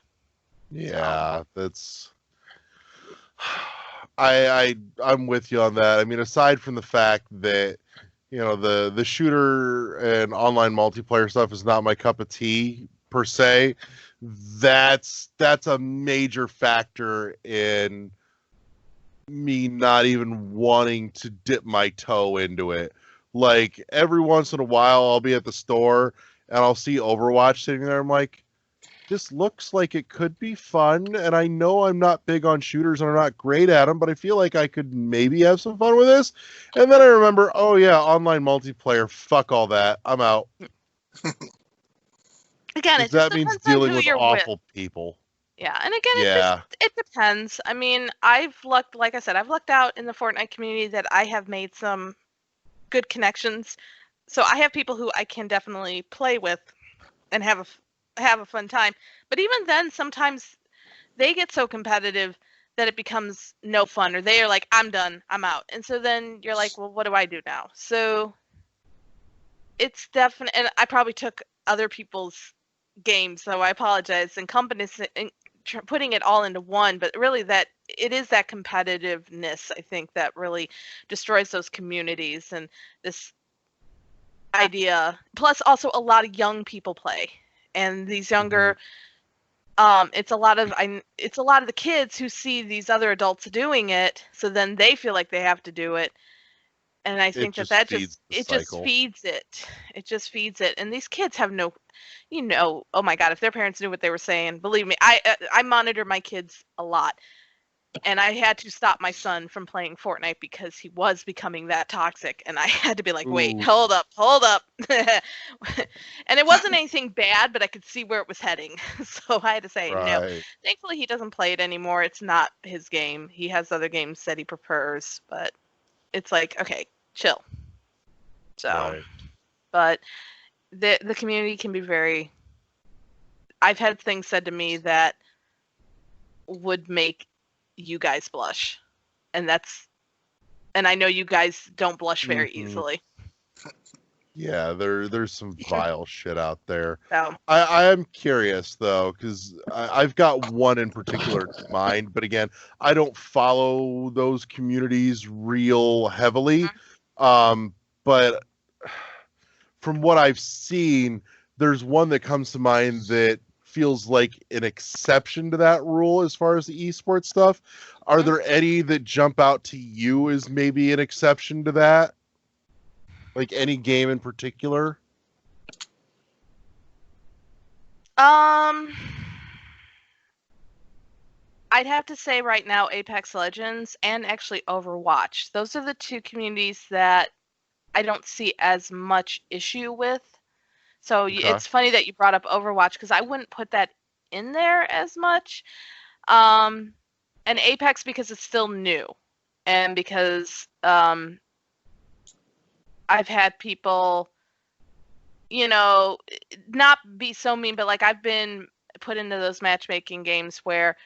Yeah, that's... I'm with you on that. I mean, aside from the fact that, you know, the shooter and online multiplayer stuff is not my cup of tea per se, that's a major factor in me not even wanting to dip my toe into it. Like, every once in a while I'll be at the store and I'll see Overwatch sitting there. I'm like, this looks like it could be fun, and I know I'm not big on shooters and I'm not great at them, but I feel like I could maybe have some fun with this. And then I remember, oh yeah, online multiplayer, fuck all that, I'm out. Again, that means dealing with awful people. Yeah, and again, it depends. I mean, like I said, I've lucked out in the Fortnite community that I have made some good connections. So I have people who I can definitely play with and have a fun time. But even then, sometimes they get so competitive that it becomes no fun, or they are like, I'm done, I'm out. And so then you're like, well, what do I do now? So it's definitely, and I probably took other people's games, so I apologize, and companies putting it all into one, but really that it is that competitiveness, I think, that really destroys those communities, and this idea. Plus also a lot of young people play, and these younger it's a lot of the kids who see these other adults doing it, so then they feel like they have to do it, And I think just that feeds just the it just cycle. feeds it. It just feeds it. And these kids have no, oh my God, if their parents knew what they were saying, believe me, I monitor my kids a lot. And I had to stop my son from playing Fortnite because he was becoming that toxic. And I had to be like, wait, Ooh. hold up. And it wasn't anything bad, but I could see where it was heading. So I had to say, no. Right. Thankfully, he doesn't play it anymore. It's not his game. He has other games that he prefers, but it's like, okay, chill. So, Right. but the community can be very. I've had things said to me that would make you guys blush, and I know you guys don't blush very Mhm. easily. Yeah, there's some vile shit out there. So I am curious though, because I've got one in particular in mind, but again, I don't follow those communities real heavily. But from what I've seen, there's one that comes to mind that feels like an exception to that rule as far as the esports stuff. Are there any that jump out to you as maybe an exception to that? Like any game in particular? I'd have to say right now Apex Legends and actually Overwatch. Those are the two communities that I don't see as much issue with. So Okay. it's funny that you brought up Overwatch because I wouldn't put that in there as much. And Apex because it's still new, and because I've had people, not be so mean, but like I've been put into those matchmaking games where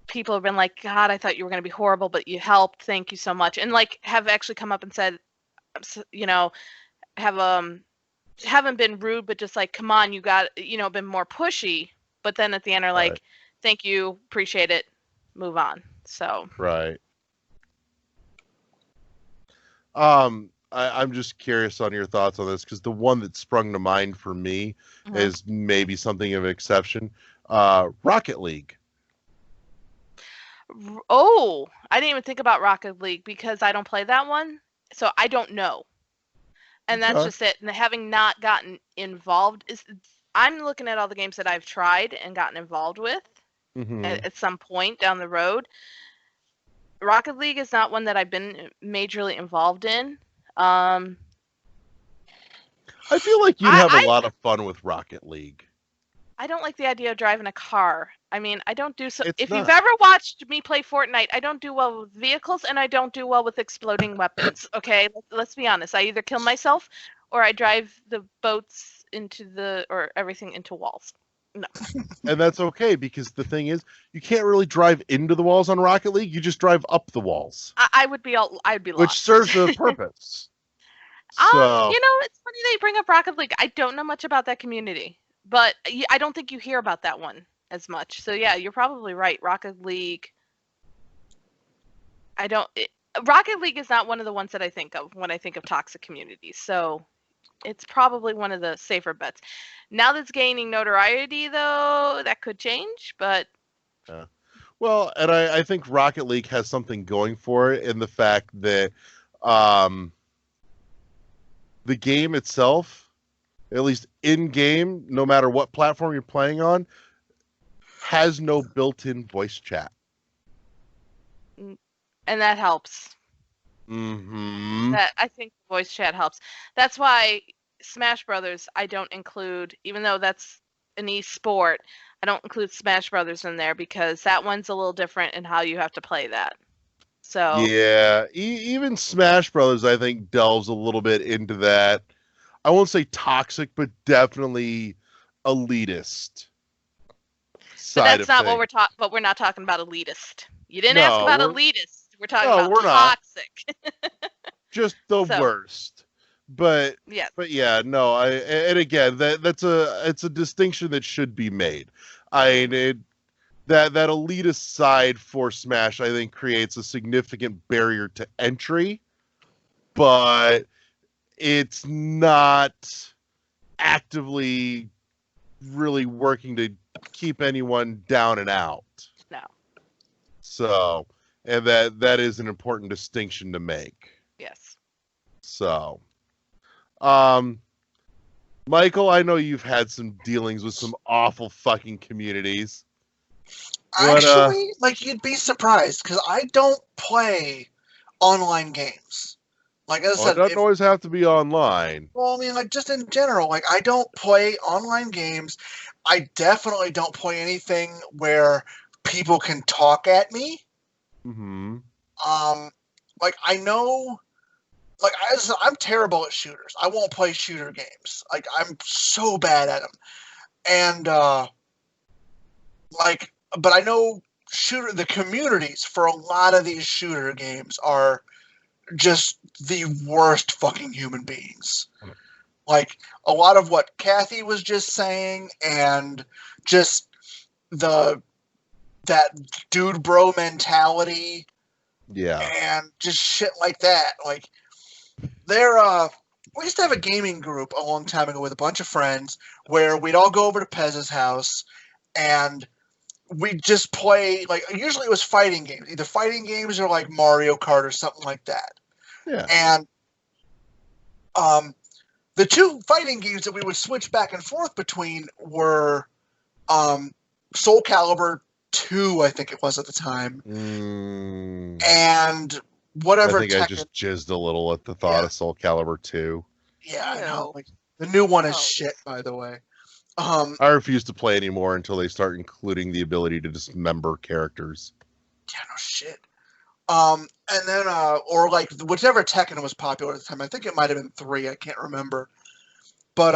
people have been like, God, I thought you were going to be horrible, but you helped. Thank you so much. And like have actually come up and said, haven't been rude, but just like, come on, you got, been more pushy. But then at the end are like, Right. thank you, appreciate it, move on. So Right. I'm just curious on your thoughts on this because the one that sprung to mind for me is maybe something of an exception. Rocket League. Oh, I didn't even think about Rocket League because I don't play that one, so I don't know. And that's Okay. just it. And having not gotten involved I'm looking at all the games that I've tried and gotten involved with at some point down the road. Rocket League is not one that I've been majorly involved in. I feel like you'd have a lot of fun with Rocket League. I don't like the idea of driving a car. I mean, I don't do so. If not. you've ever watched me play Fortnite, I don't do well with vehicles and I don't do well with exploding weapons. Okay, let's be honest. I either kill myself or I drive the boats or everything into walls. No. And that's okay because the thing is, you can't really drive into the walls on Rocket League. You just drive up the walls. I'd be lost. Which serves a purpose. So, it's funny that you bring up Rocket League. I don't know much about that community, but I don't think you hear about that one as much. So yeah, you're probably right. Rocket League. Rocket League is not one of the ones that I think of when I think of toxic communities. So it's probably one of the safer bets. Now that's gaining notoriety, though, that could change. But well, and I think Rocket League has something going for it in the fact that the game itself, at least in game, no matter what platform you're playing on, has no built-in voice chat. And that helps. That I think voice chat helps. That's why Smash Brothers I don't include, even though that's an e-sport, I don't include Smash Brothers in there because that one's a little different in how you have to play that. So yeah, even Smash Brothers I think delves a little bit into that. I won't say toxic, but definitely elitist. But that's not what we're talking. But we're not talking about elitist. You didn't ask about elitist. We're talking about toxic. Just the worst. But yeah. But yeah, no. And again, it's a distinction that should be made. That elitist side for Smash, I think, creates a significant barrier to entry, but it's not actively really working to keep anyone down and out. No. So, and that is an important distinction to make. Yes. So, Michael, I know you've had some dealings with some awful fucking communities. What, Actually, like you'd be surprised because I don't play online games. Like as I Well, it said, doesn't always have to be online. well, I mean, like just in general, like I don't play online games. I definitely don't play anything where people can talk at me. Mm-hmm. Like I know, like I'm terrible at shooters. I won't play shooter games. Like I'm so bad at them, and like, but I know the communities for a lot of these shooter games are just the worst fucking human beings. Like a lot of what Kathy was just saying, and just that dude bro mentality, Yeah. and just shit like that. Like we used to have a gaming group a long time ago with a bunch of friends where we'd all go over to Pez's house and we'd just play, like usually it was fighting games, either fighting games or like Mario Kart or something like that. Yeah. And the two fighting games that we would switch back and forth between were Soul Calibur 2, I think it was at the time, and whatever. I think I just jizzed a little at the thought of Soul Calibur 2. Yeah, I know. No. Like, the new one is Oh. shit, by the way. I refuse to play anymore until they start including the ability to dismember characters. Yeah, no shit. And then, or like whichever Tekken was popular at the time. I think it might have been 3. I can't remember. But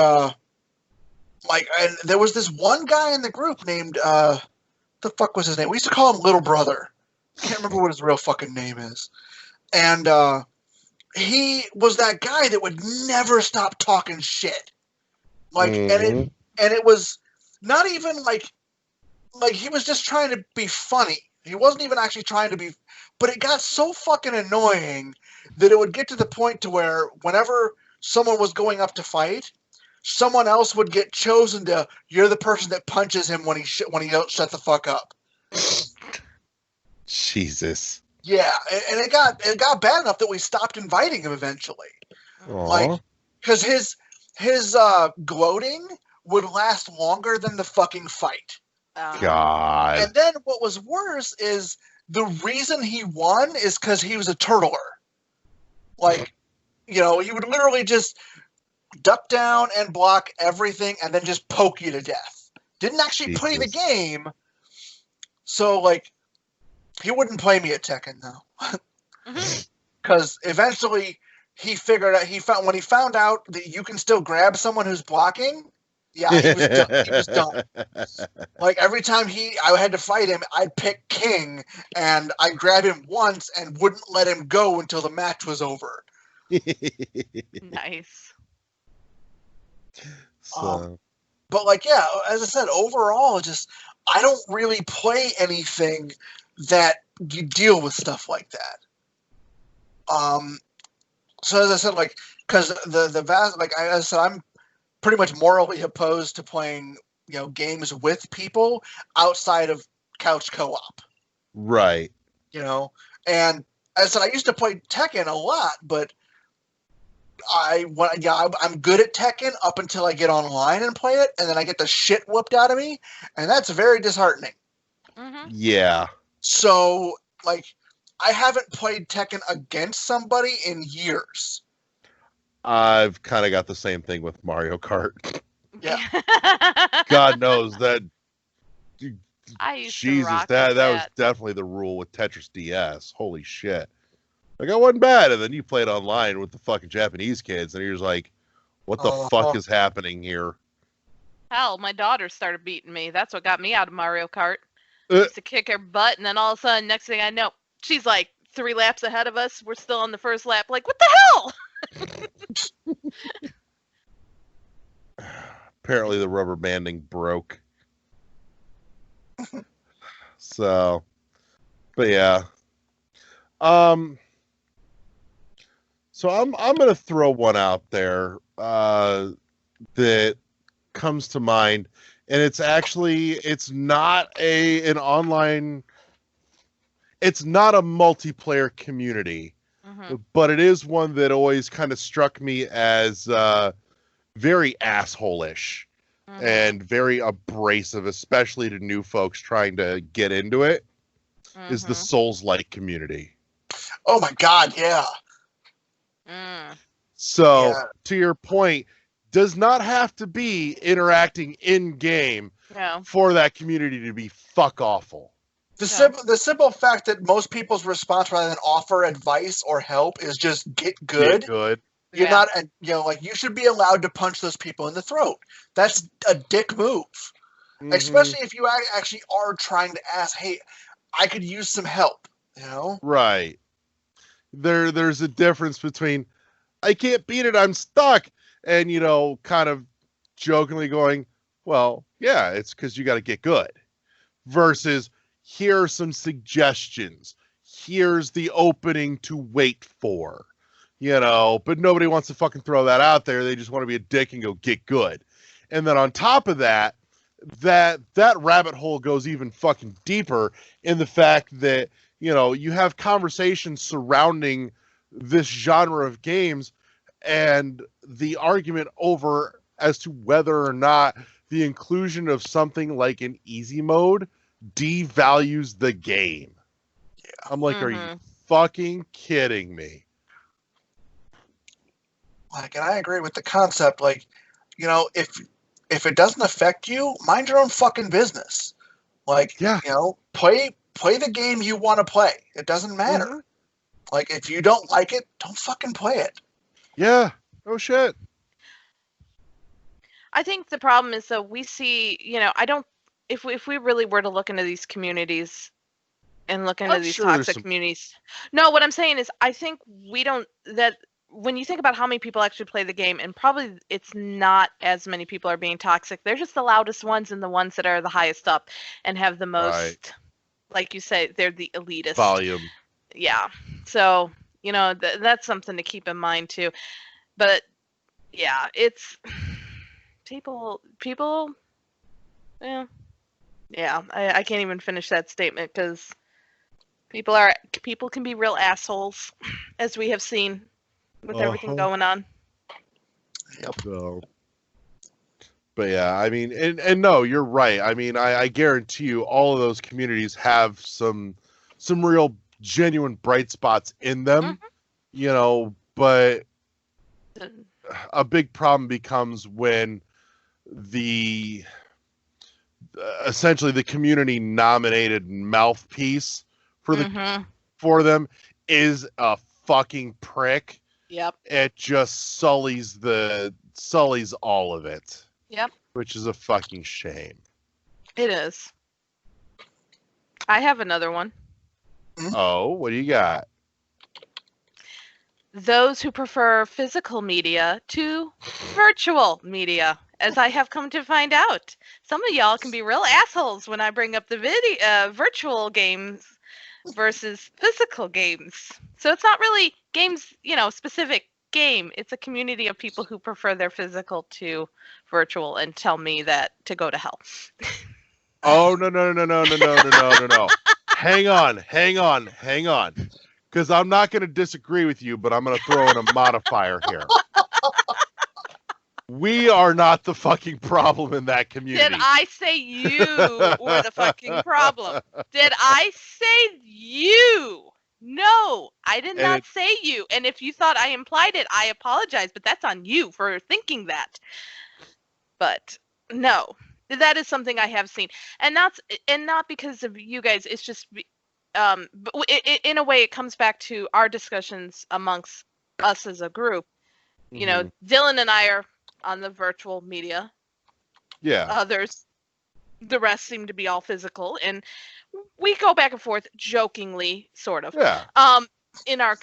like, and there was this one guy in the group named the fuck was his name? We used to call him Little Brother. I can't remember what his real fucking name is. And he was that guy that would never stop talking shit. Like, and it was not even like he was just trying to be funny. He wasn't even actually trying to be, but it got so fucking annoying that it would get to the point to where whenever someone was going up to fight, someone else would get chosen to, you're the person that punches him when he don't shut the fuck up. Jesus. Yeah, and it got bad enough that we stopped inviting him eventually. Aww. Like, because his gloating would last longer than the fucking fight. God. And then what was worse is the reason he won is because he was a turtler. Like, he would literally just duck down and block everything and then just poke you to death. Didn't actually play the game. So, like, he wouldn't play me at Tekken, though. Because eventually he figured out, when he found out that you can still grab someone who's blocking, yeah, he was done. He was done. Like, every time I had to fight him, I'd pick King, and I'd grab him once and wouldn't let him go until the match was over. Nice. So. But, like, yeah, as I said, overall, I don't really play anything that you deal with stuff like that. So as I said, like, because the vast, like I said, I'm pretty much morally opposed to playing, games with people outside of couch co-op. Right. And as I said, I used to play Tekken a lot, but I'm good at Tekken up until I get online and play it, and then I get the shit whooped out of me, and that's very disheartening. Yeah. So, like, I haven't played Tekken against somebody in years. I've kind of got the same thing with Mario Kart. Yeah. God knows that. I used Jesus, to rock that with was definitely the rule with Tetris DS. Holy shit. Like, I wasn't bad. And then you played online with the fucking Japanese kids, and you're just like, what the fuck is happening here? Hell, my daughter started beating me. That's what got me out of Mario Kart. I used to kick her butt, and then all of a sudden, next thing I know, she's like 3 laps ahead of us. We're still on the first lap. Like, what the hell? Apparently the rubber banding broke. So, but yeah. So I'm gonna throw one out there that comes to mind, and it's not an online, it's not a multiplayer community, but it is one that always kind of struck me as very asshole-ish and very abrasive, especially to new folks trying to get into it, is the Souls-like community. Oh my God, yeah. So, to your point, does not have to be interacting in-game for that community to be fuck awful. The simple fact that most people's response, rather than offer advice or help, is just get good. Get good. You're not, like, you should be allowed to punch those people in the throat. That's a dick move. Especially if you actually are trying to ask, hey, I could use some help, you know? Right. There's a difference between, I can't beat it, I'm stuck, and, kind of jokingly going, well, yeah, it's because you got to get good. Versus, here are some suggestions. Here's the opening to wait for. But nobody wants to fucking throw that out there. They just want to be a dick and go get good. And then on top of that rabbit hole goes even fucking deeper in the fact that, you have conversations surrounding this genre of games and the argument over as to whether or not the inclusion of something like an easy mode devalues the game. Yeah. I'm like, are you fucking kidding me? Like, and I agree with the concept. Like, if it doesn't affect you, mind your own fucking business. Like, play the game you want to play. It doesn't matter. Like, if you don't like it, don't fucking play it. Yeah. Oh shit. I think the problem is that we see, if we really were to look into these communities and look into these toxic communities. No, what I'm saying is I think when you think about how many people actually play the game, and probably it's not as many people are being toxic. They're just the loudest ones and the ones that are the highest up and have the most, like you say, they're the elitist. Volume. Yeah. So, that's something to keep in mind too. But yeah, it's people, yeah, I can't even finish that statement because people can be real assholes, as we have seen with everything going on. Yep. So, but yeah, I mean, and no, you're right. I mean, I guarantee you, all of those communities have some real genuine bright spots in them, but a big problem becomes when essentially the community nominated mouthpiece for them is a fucking prick. Yep. It just sullies all of it. Yep. Which is a fucking shame. It is. I have another one. Oh, what do you got? Those who prefer physical media to virtual media, as I have come to find out. Some of y'all can be real assholes when I bring up the virtual games versus physical games. So it's not really games, specific game. It's a community of people who prefer their physical to virtual and tell me that to go to hell. Oh, no. Hang on. Because I'm not going to disagree with you, but I'm going to throw in a modifier here. We are not the fucking problem in that community. Did I say you were the fucking problem? Did I say you? No, I did not say you. And if you thought I implied it, I apologize, but that's on you for thinking that. But no, that is something I have seen. And not because of you guys, it's just but in a way it comes back to our discussions amongst us as a group. Dylan and I are on the virtual media. Yeah. Others, the rest seem to be all physical, and we go back and forth jokingly, sort of. Yeah. In our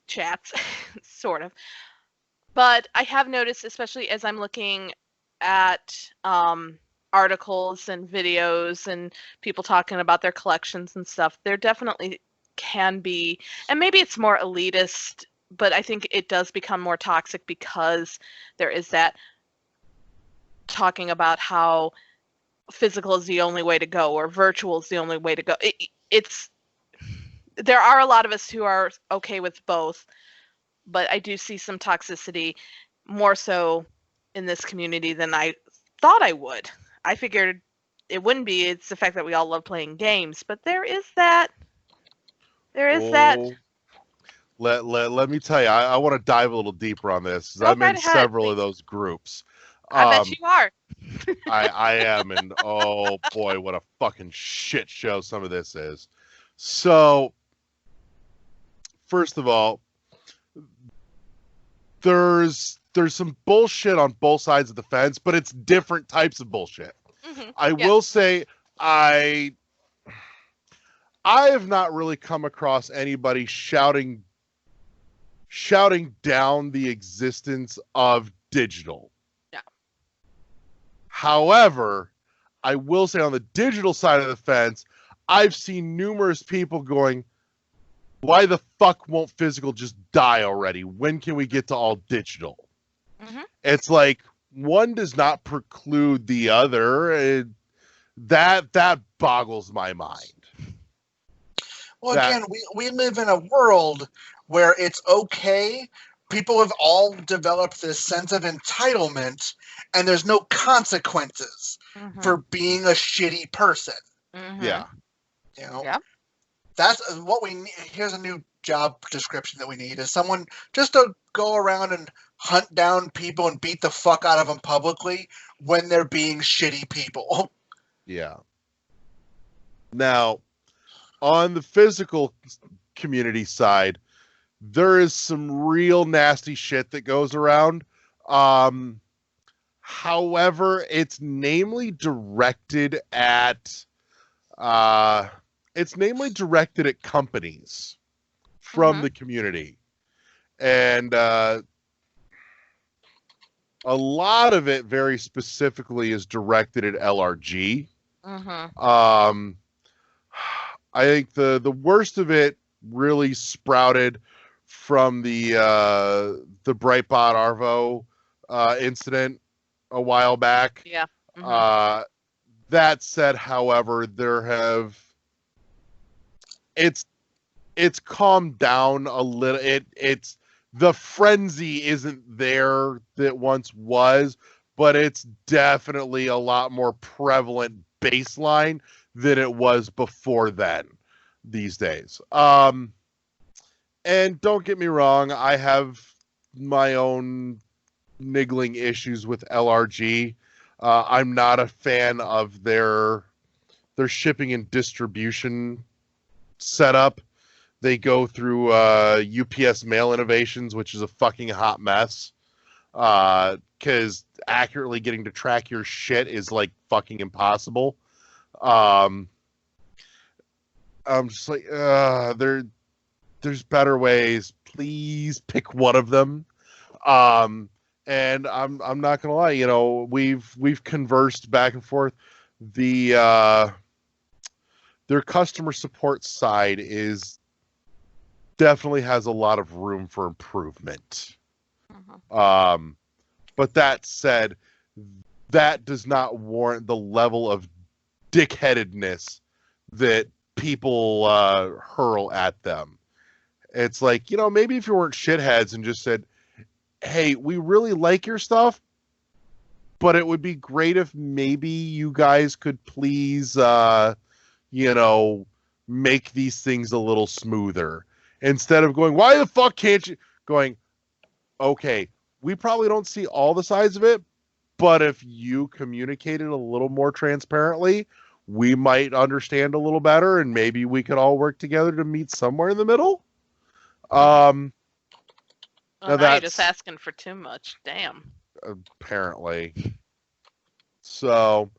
chats, sort of. But I have noticed, especially as I'm looking at articles and videos and people talking about their collections and stuff, there definitely can be, and maybe it's more elitist, but I think it does become more toxic because there is that talking about how physical is the only way to go or virtual is the only way to go. It's there are a lot of us who are okay with both, but I do see some toxicity, more so in this community than I thought I would. I figured it wouldn't be. It's the fact that we all love playing games, but there is that. There is that. Oh, let me tell you, I want to dive a little deeper on this, 'cause Go I'm right in ahead, several of please. those groups. I bet Um, you are. I am, and oh boy, what a fucking shit show some of this is. So, first of all, there's some bullshit on both sides of the fence, but it's different types of bullshit. I Yeah. will say I have not really come across anybody shouting down the existence of digital. Yeah. However, I will say on the digital side of the fence, I've seen numerous people going, why the fuck won't physical just die already? When can we get to all digital? Mhm. It's like one does not preclude the other. That boggles my mind. Well, That- again, we live in a world where it's okay. People have all developed this sense of entitlement, and there's no consequences Mhm. for being a shitty person. Mhm. Yeah. You know, Yeah. that's what we need. Here's a new job description that we need: is someone just to go around and hunt down people and beat the fuck out of them publicly when they're being shitty people. Yeah. Now, on the physical community side, there is some real nasty shit that goes around. However, it's namely directed at companies from Mhm. the community. And a lot of it very specifically is directed at LRG. Mhm. I think the worst of it really sprouted from the Brightbot Arvo incident a while back. Yeah. Mhm. That said, however, it's calmed down a little. It's the frenzy isn't there that once was, but it's definitely a lot more prevalent baseline than it was before then these days. And don't get me wrong, I have my own niggling issues with LRG. I'm not a fan of their shipping and distribution setup. They go through UPS Mail Innovations, which is a fucking hot mess. Because accurately getting to track your shit is like fucking impossible. I'm just like, there's better ways. Please pick one of them. And I'm not gonna lie, you know, we've conversed back and forth. Their customer support side is definitely has a lot of room for improvement. Mhm. But that said, that does not warrant the level of dickheadedness that people hurl at them. It's like, you know, maybe if you weren't shitheads and just said, hey, we really like your stuff, but it would be great if maybe you guys could please, you know, make these things a little smoother. Instead of going, why the fuck can't you? Going, okay, we probably don't see all the sides of it, but if you communicated a little more transparently, we might understand a little better, and maybe we could all work together to meet somewhere in the middle. Well, now you're just asking for too much. Damn. Apparently. So,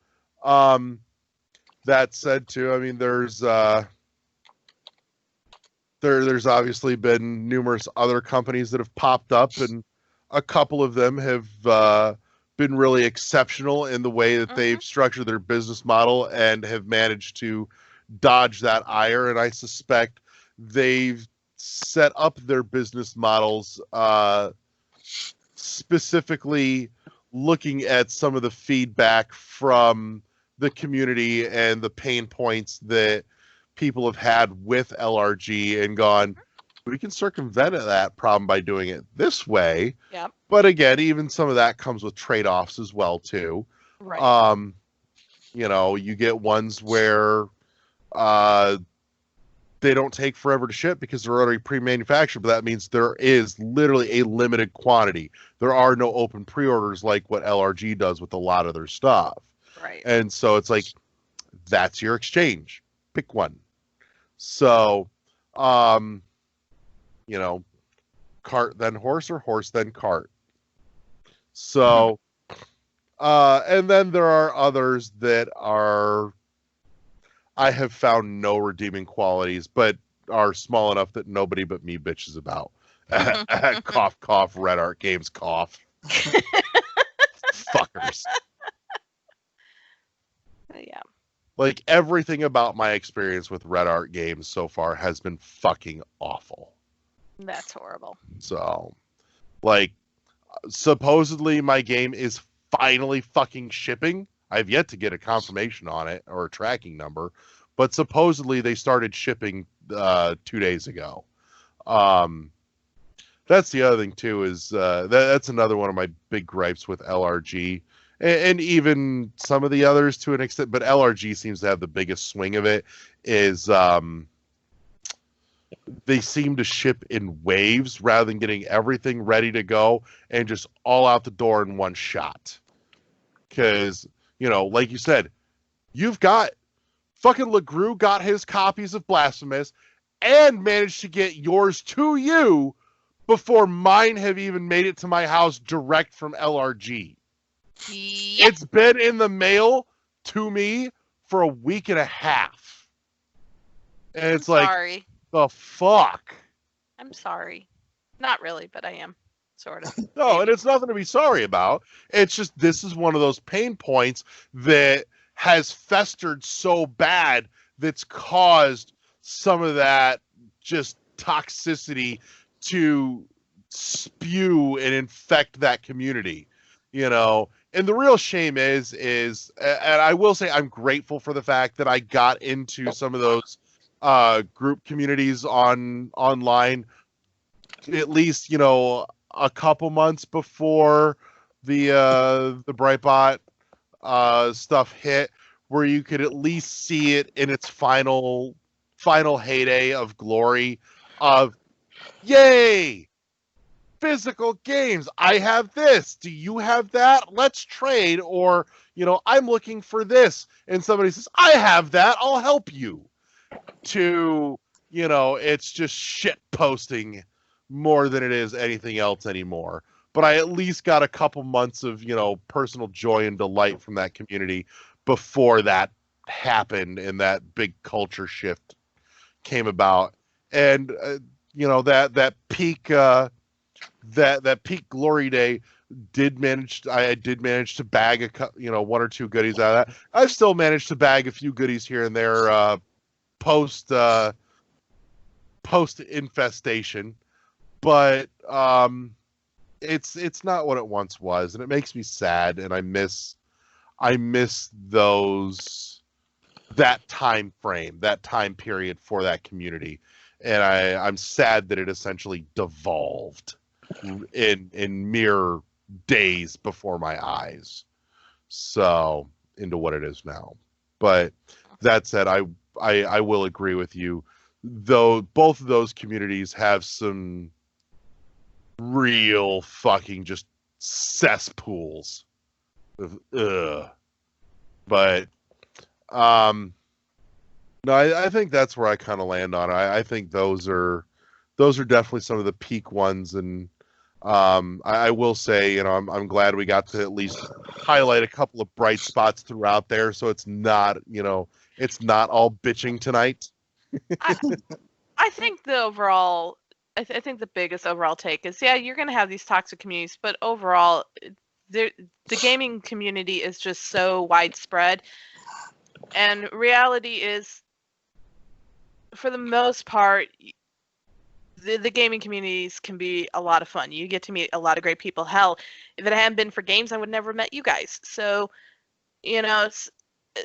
that said too, I mean, there's obviously been numerous other companies that have popped up, and a couple of them have been really exceptional in the way that they've structured their business model and have managed to dodge that ire. And I suspect they've set up their business models specifically looking at some of the feedback from the community and the pain points that people have had with LRG and gone, we can circumvent that problem by doing it this way. Yep. But again, even some of that comes with trade-offs as well too. Right. You know, you get ones where they don't take forever to ship because they're already pre-manufactured, but that means there is literally a limited quantity. There are no open pre-orders like what LRG does with a lot of their stuff. Right. And so it's like, that's your exchange. Pick one. So, you know, cart then horse or horse then cart. So, and then there are others that are, I have found no redeeming qualities, but are small enough that nobody but me bitches about. Cough, cough, Red Art Games, cough. Fuckers. Yeah. Like, everything about my experience with Red Art Games so far has been fucking awful. That's horrible. So, like, supposedly my game is finally fucking shipping. I've yet to get a confirmation on it or a tracking number, but supposedly they started shipping 2 days ago. That's the other thing too, is that's another one of my big gripes with LRG, and even some of the others to an extent, but LRG seems to have the biggest swing of it, is they seem to ship in waves rather than getting everything ready to go and just all out the door in one shot. Because, you know, like you said, you've got fucking LeGrue got his copies of Blasphemous and managed to get yours to you before mine have even made it to my house direct from LRG. Yep. It's been in the mail to me for a week and a half. And it's like, Sorry. the fuck? I'm sorry. Not really, but I am. Sort of. No, and it's nothing to be sorry about. It's just, this is one of those pain points that has festered so bad that's caused some of that just toxicity to spew and infect that community, you know. And the real shame is, and I will say I'm grateful for the fact that I got into some of those group communities online, at least, you know, a couple months before the Brightbot stuff hit, where you could at least see it in its final heyday of glory of, yay, physical games. I have this. Do you have that? Let's trade. Or, you know, I'm looking for this. And somebody says, I have that. I'll help you. To, you know, it's just shit posting more than it is anything else anymore. But I at least got a couple months of, you know, personal joy and delight from that community before that happened and that big culture shift came about. And you know, that peak that peak glory day I did manage to bag one or two goodies out of that. I've still managed to bag a few goodies here and there post infestation, but it's not what it once was, and it makes me sad, and I miss that time frame, that time period for that community. And I'm sad that it essentially devolved in mere days before my eyes, so into what it is now. But that said, I will agree with you, though both of those communities have some real fucking just cesspools of but no, I think that's where I kind of land on it. I think those are definitely some of the peak ones, and I will say, you know, I'm glad we got to at least highlight a couple of bright spots throughout there, so it's not, you know, it's not all bitching tonight. I think the overall, I think the biggest overall take is, yeah, you're going to have these toxic communities, but overall, the gaming community is just so widespread, and reality is, for the most part, the gaming communities can be a lot of fun. You get to meet a lot of great people. Hell, if it hadn't been for games, I would never have met you guys. So, you know,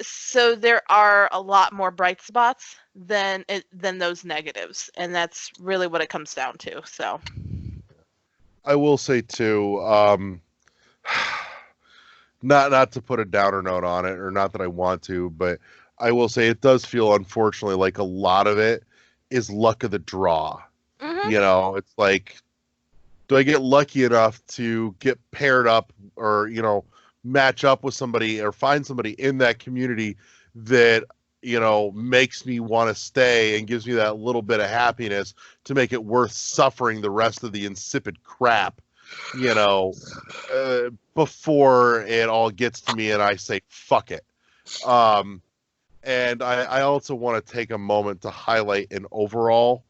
So there are a lot more bright spots than those negatives, and that's really what it comes down to. So I will say too, not to put a downer note on it, or not that I want to, but I will say it does feel, unfortunately, like a lot of it is luck of the draw. mhm. It's like, do I get lucky enough to get paired up, or match up with somebody, or find somebody in that community that makes me want to stay and gives me that little bit of happiness to make it worth suffering the rest of the insipid crap, before it all gets to me and I say fuck it. And I also want to take a moment to highlight an overall,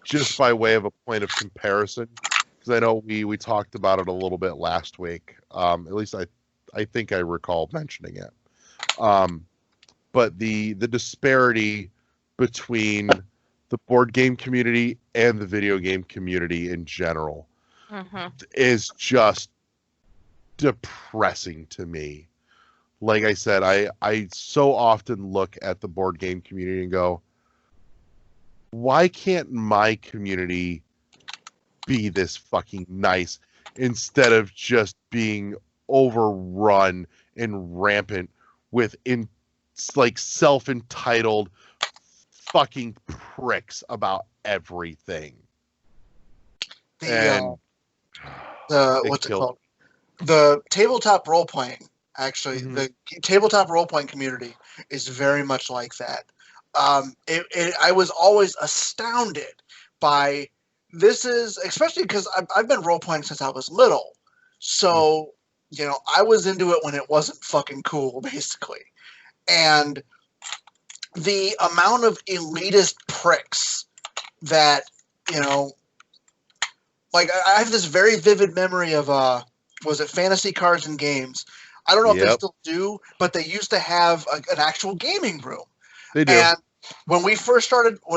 just by way of a point of comparison, because I know we talked about it a little bit last week. At least I think I recall mentioning it. But the disparity between the board game community and the video game community in general is just depressing to me. Like I said, I so often look at the board game community and go, why can't my community be this fucking nice instead of just being overrun and rampant with self-entitled fucking pricks about everything? What's it called? The tabletop role playing. Actually, the tabletop role playing community is very much like that. I was always astounded by this, especially because I've been role playing since I was little. So, I was into it when it wasn't fucking cool, basically. And the amount of elitist pricks that, like I have this very vivid memory of, was it Fantasy Cards and Games? I don't know if they still do, but they used to have an actual gaming room. They do. And when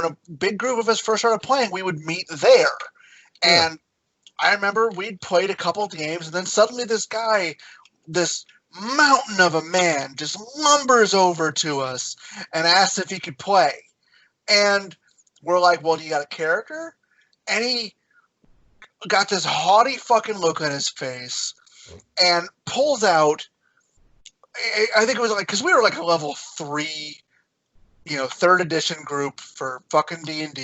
a big group of us first started playing, we would meet there. Yeah. And I remember we'd played a couple of games, and then suddenly this guy, this mountain of a man, just lumbers over to us and asks if he could play. And we're like, well, do you got a character? And he got this haughty fucking look on his face and pulls out, I think it was like, because we were like a level 3, 3rd edition group for fucking D&D.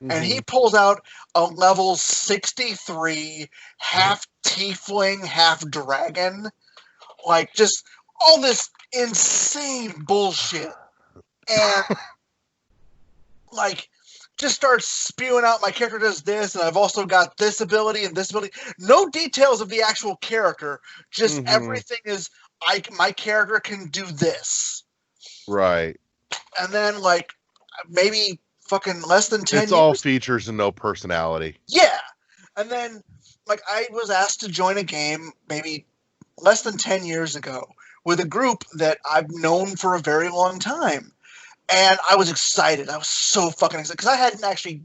And he pulls out a level 63 half tiefling, half dragon, like just all this insane bullshit, and like just starts spewing out, my character does this, and I've also got this ability and this ability. No details of the actual character, just everything is, my character can do this. Right. And then like maybe fucking less than 10 It's all features and no personality. Yeah. And then like I was asked to join a game maybe less than 10 years ago with a group that I've known for a very long time. And I was excited. I was so fucking excited because I hadn't actually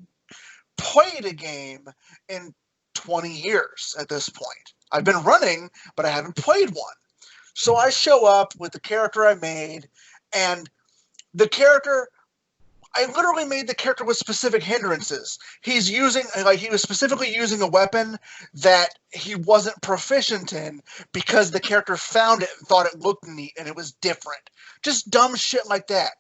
played a game in 20 years at this point. I've been running, but I haven't played one. So I show up with the character I made, and the character, I literally made the character with specific hindrances. He was specifically using a weapon that he wasn't proficient in because the character found it and thought it looked neat and it was different. Just dumb shit like that.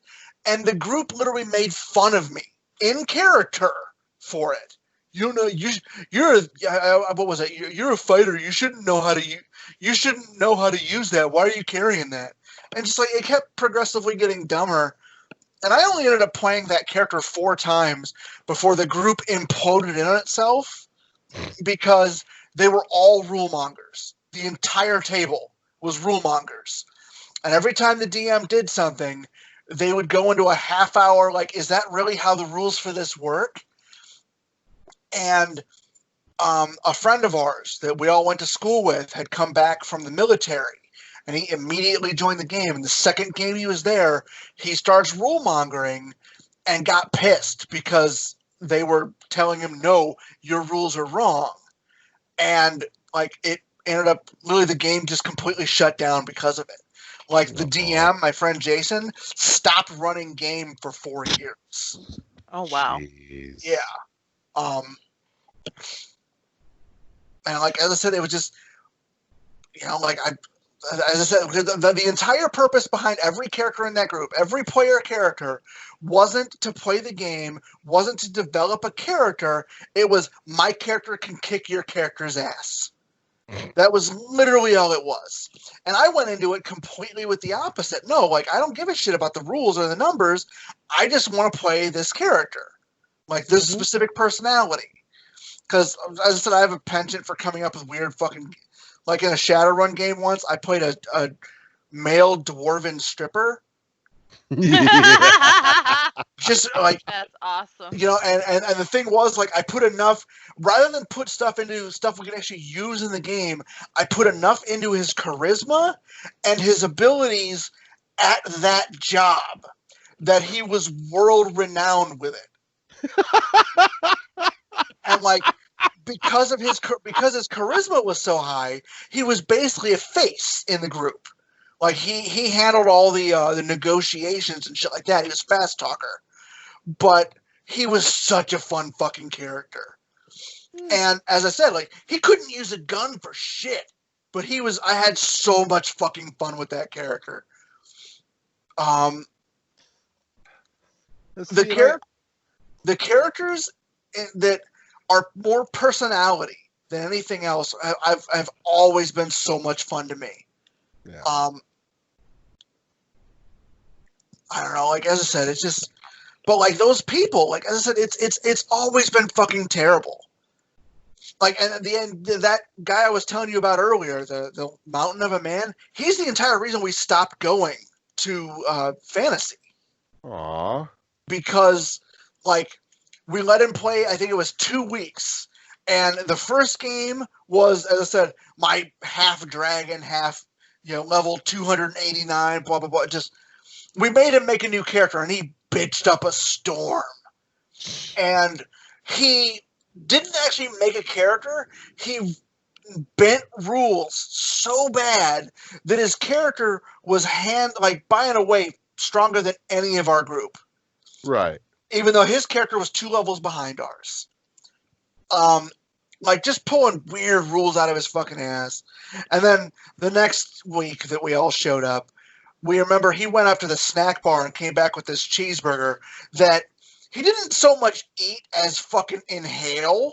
And the group literally made fun of me in character for it. You're what was it? You're a fighter. You shouldn't know how to use that. Why are you carrying that? And just like it kept progressively getting dumber. And I only ended up playing that character 4 times before the group imploded in on itself because they were all rule mongers. The entire table was rule mongers. And every time the DM did something, they would go into a half hour like, is that really how the rules for this work? And a friend of ours that we all went to school with had come back from the military. And he immediately joined the game. And the second game he was there, he starts rule mongering and got pissed because they were telling him, no, your rules are wrong. And like ended up literally the game just completely shut down because of it. Like the DM, my friend Jason, stopped running game for 4 years. Oh wow. Jeez. Yeah. And like as I said, it was just, you know, like as I said, the entire purpose behind every character in that group, every player character, wasn't to play the game, wasn't to develop a character. It was my character can kick your character's ass. That was literally all it was. And I went into it completely with the opposite. No, like I don't give a shit about the rules or the numbers. I just want to play this character, like this specific personality. Because as I said, I have a penchant for coming up with weird fucking. Like in a Shadowrun game once, I played a male dwarven stripper. Just like that's awesome. You know, and the thing was, like, I put enough, rather than put stuff into stuff we can actually use in the game, I put enough into his charisma and his abilities at that job that he was world renowned with it. And like, because his charisma was so high, he was basically a face in the group. Like he handled all the negotiations and shit like that. He was fast talker, but he was such a fun fucking character. And as I said, like he couldn't use a gun for shit, but I had so much fucking fun with that character. The characters that are more personality than anything else I've always been so much fun to me. Yeah. I don't know, like as I said, it's just, but like those people, like as I said, it's always been fucking terrible. Like, and at the end, that guy I was telling you about earlier, the Mountain of a Man, he's the entire reason we stopped going to Fantasy. Aww. Because like we let him play, I think it was 2 weeks. And the first game was, as I said, my half dragon, half, level 289, blah, blah, blah. Just, we made him make a new character and he bitched up a storm. And he didn't actually make a character. He bent rules so bad that his character was by and away stronger than any of our group. Right. Even though his character was 2 levels behind ours. Like just pulling weird rules out of his fucking ass. And then the next week that we all showed up, we remember he went up to the snack bar and came back with this cheeseburger that he didn't so much eat as fucking inhale.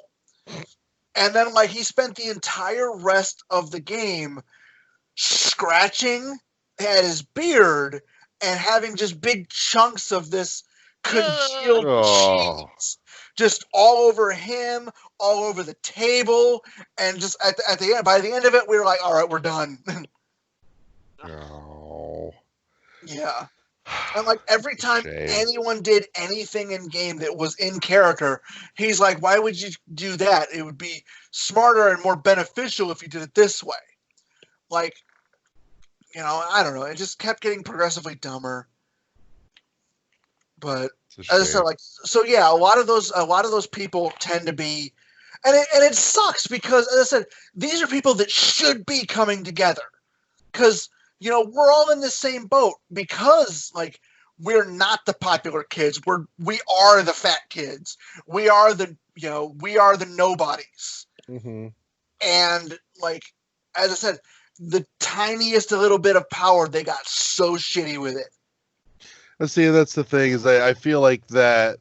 And then like he spent the entire rest of the game scratching at his beard and having just big chunks of this congealed cheese just all over him, all over the table, and just at the end, by the end of it, we were like, all right, we're done. Oh. Yeah. And like every time anyone did anything in game that was in character, he's like, why would you do that? It would be smarter and more beneficial if you did it this way. Like, I don't know. It just kept getting progressively dumber. But as I said, like, so yeah, a lot of those people tend to be, and it sucks because, as I said, these are people that should be coming together because we're all in the same boat because like we're not the popular kids, we are the fat kids, we are the nobodies, and like as I said, the tiniest little bit of power, they got so shitty with it. Let's see, that's the thing is I feel like that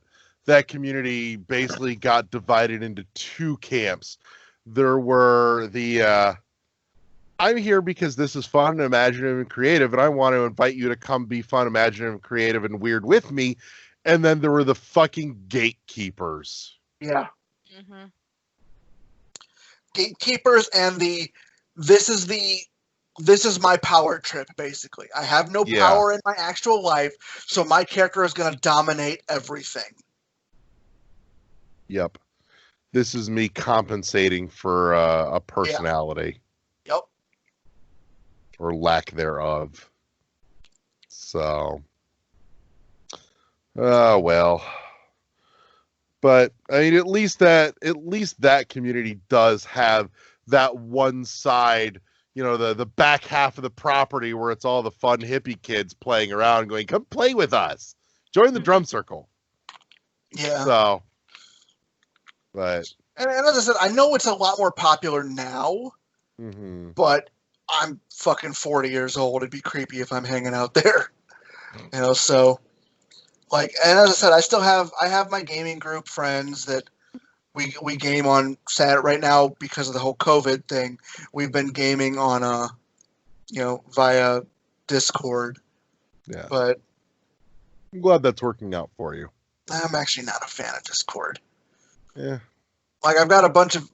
community basically got divided into 2 camps. There were the I'm here because this is fun, imaginative, and creative, and I want to invite you to come be fun, imaginative, creative, and weird with me. And then there were the fucking gatekeepers. Yeah. Gatekeepers and this is my power trip, basically. I have no power in my actual life, so my character is going to dominate everything. Yep. This is me compensating for a personality. Yep. Or lack thereof. So. Well. But, I mean, at least that community does have that one side, you know, the back half of the property where it's all the fun hippie kids playing around going, come play with us. Join the drum circle. Yeah. So, but. And as I said, I know it's a lot more popular now, but I'm fucking 40 years old. It'd be creepy if I'm hanging out there. You know, so, like, and as I said, I have my gaming group friends that we game on Saturday. Right now, because of the whole COVID thing, we've been gaming on, you know, via Discord. Yeah. But I'm glad that's working out for you. I'm actually not a fan of Discord. Yeah. Like, I've got a bunch of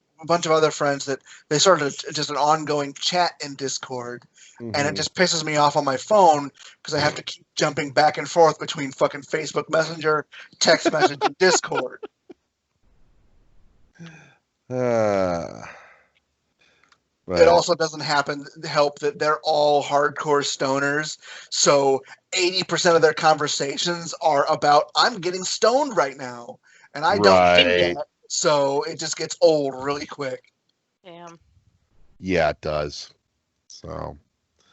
other friends that they started just an ongoing chat in Discord, and it just pisses me off on my phone because I have to keep jumping back and forth between fucking Facebook Messenger, text message, and Discord. But It also doesn't help that they're all hardcore stoners, so 80% of their conversations are about, I'm getting stoned right now, and I don't do that. So it just gets old really quick. Damn. Yeah, it does. So,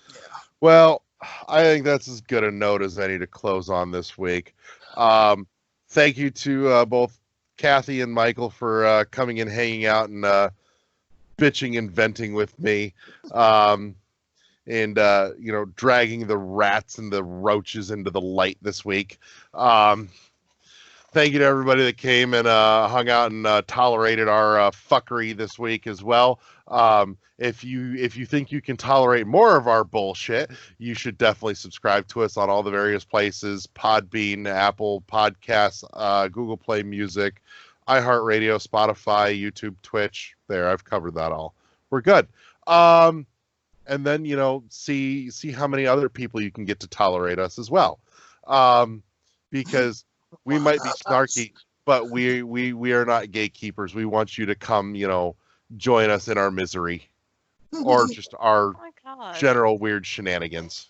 yeah. Well, I think that's as good a note as any to close on this week. Thank you to both Kathy and Michael for coming and hanging out and bitching and venting with me. And, you know, dragging the rats and the roaches into the light this week. Thank you to everybody that came and hung out and tolerated our fuckery this week as well. If you think you can tolerate more of our bullshit, you should definitely subscribe to us on all the various places: Podbean, Apple Podcasts, Google Play Music, iHeartRadio, Spotify, YouTube, Twitch. There, I've covered that all. We're good. And then, you know, see how many other people you can get to tolerate us as well. Because we might be snarky, but we are not gatekeepers. We want you to come, you know, join us in our misery or just our general weird shenanigans.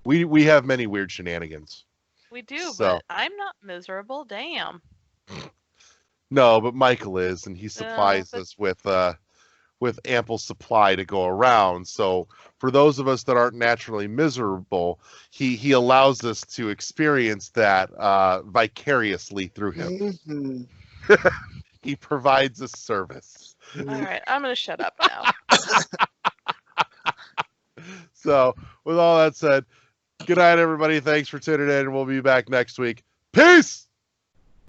We have many weird shenanigans. We do, but I'm not miserable. Damn. No, but Michael is, and he supplies us with ample supply to go around. So for those of us that aren't naturally miserable, he allows us to experience that vicariously through him. He provides a service. All right, I'm going to shut up now. So with all that said, good night, everybody. Thanks for tuning in, and we'll be back next week. Peace!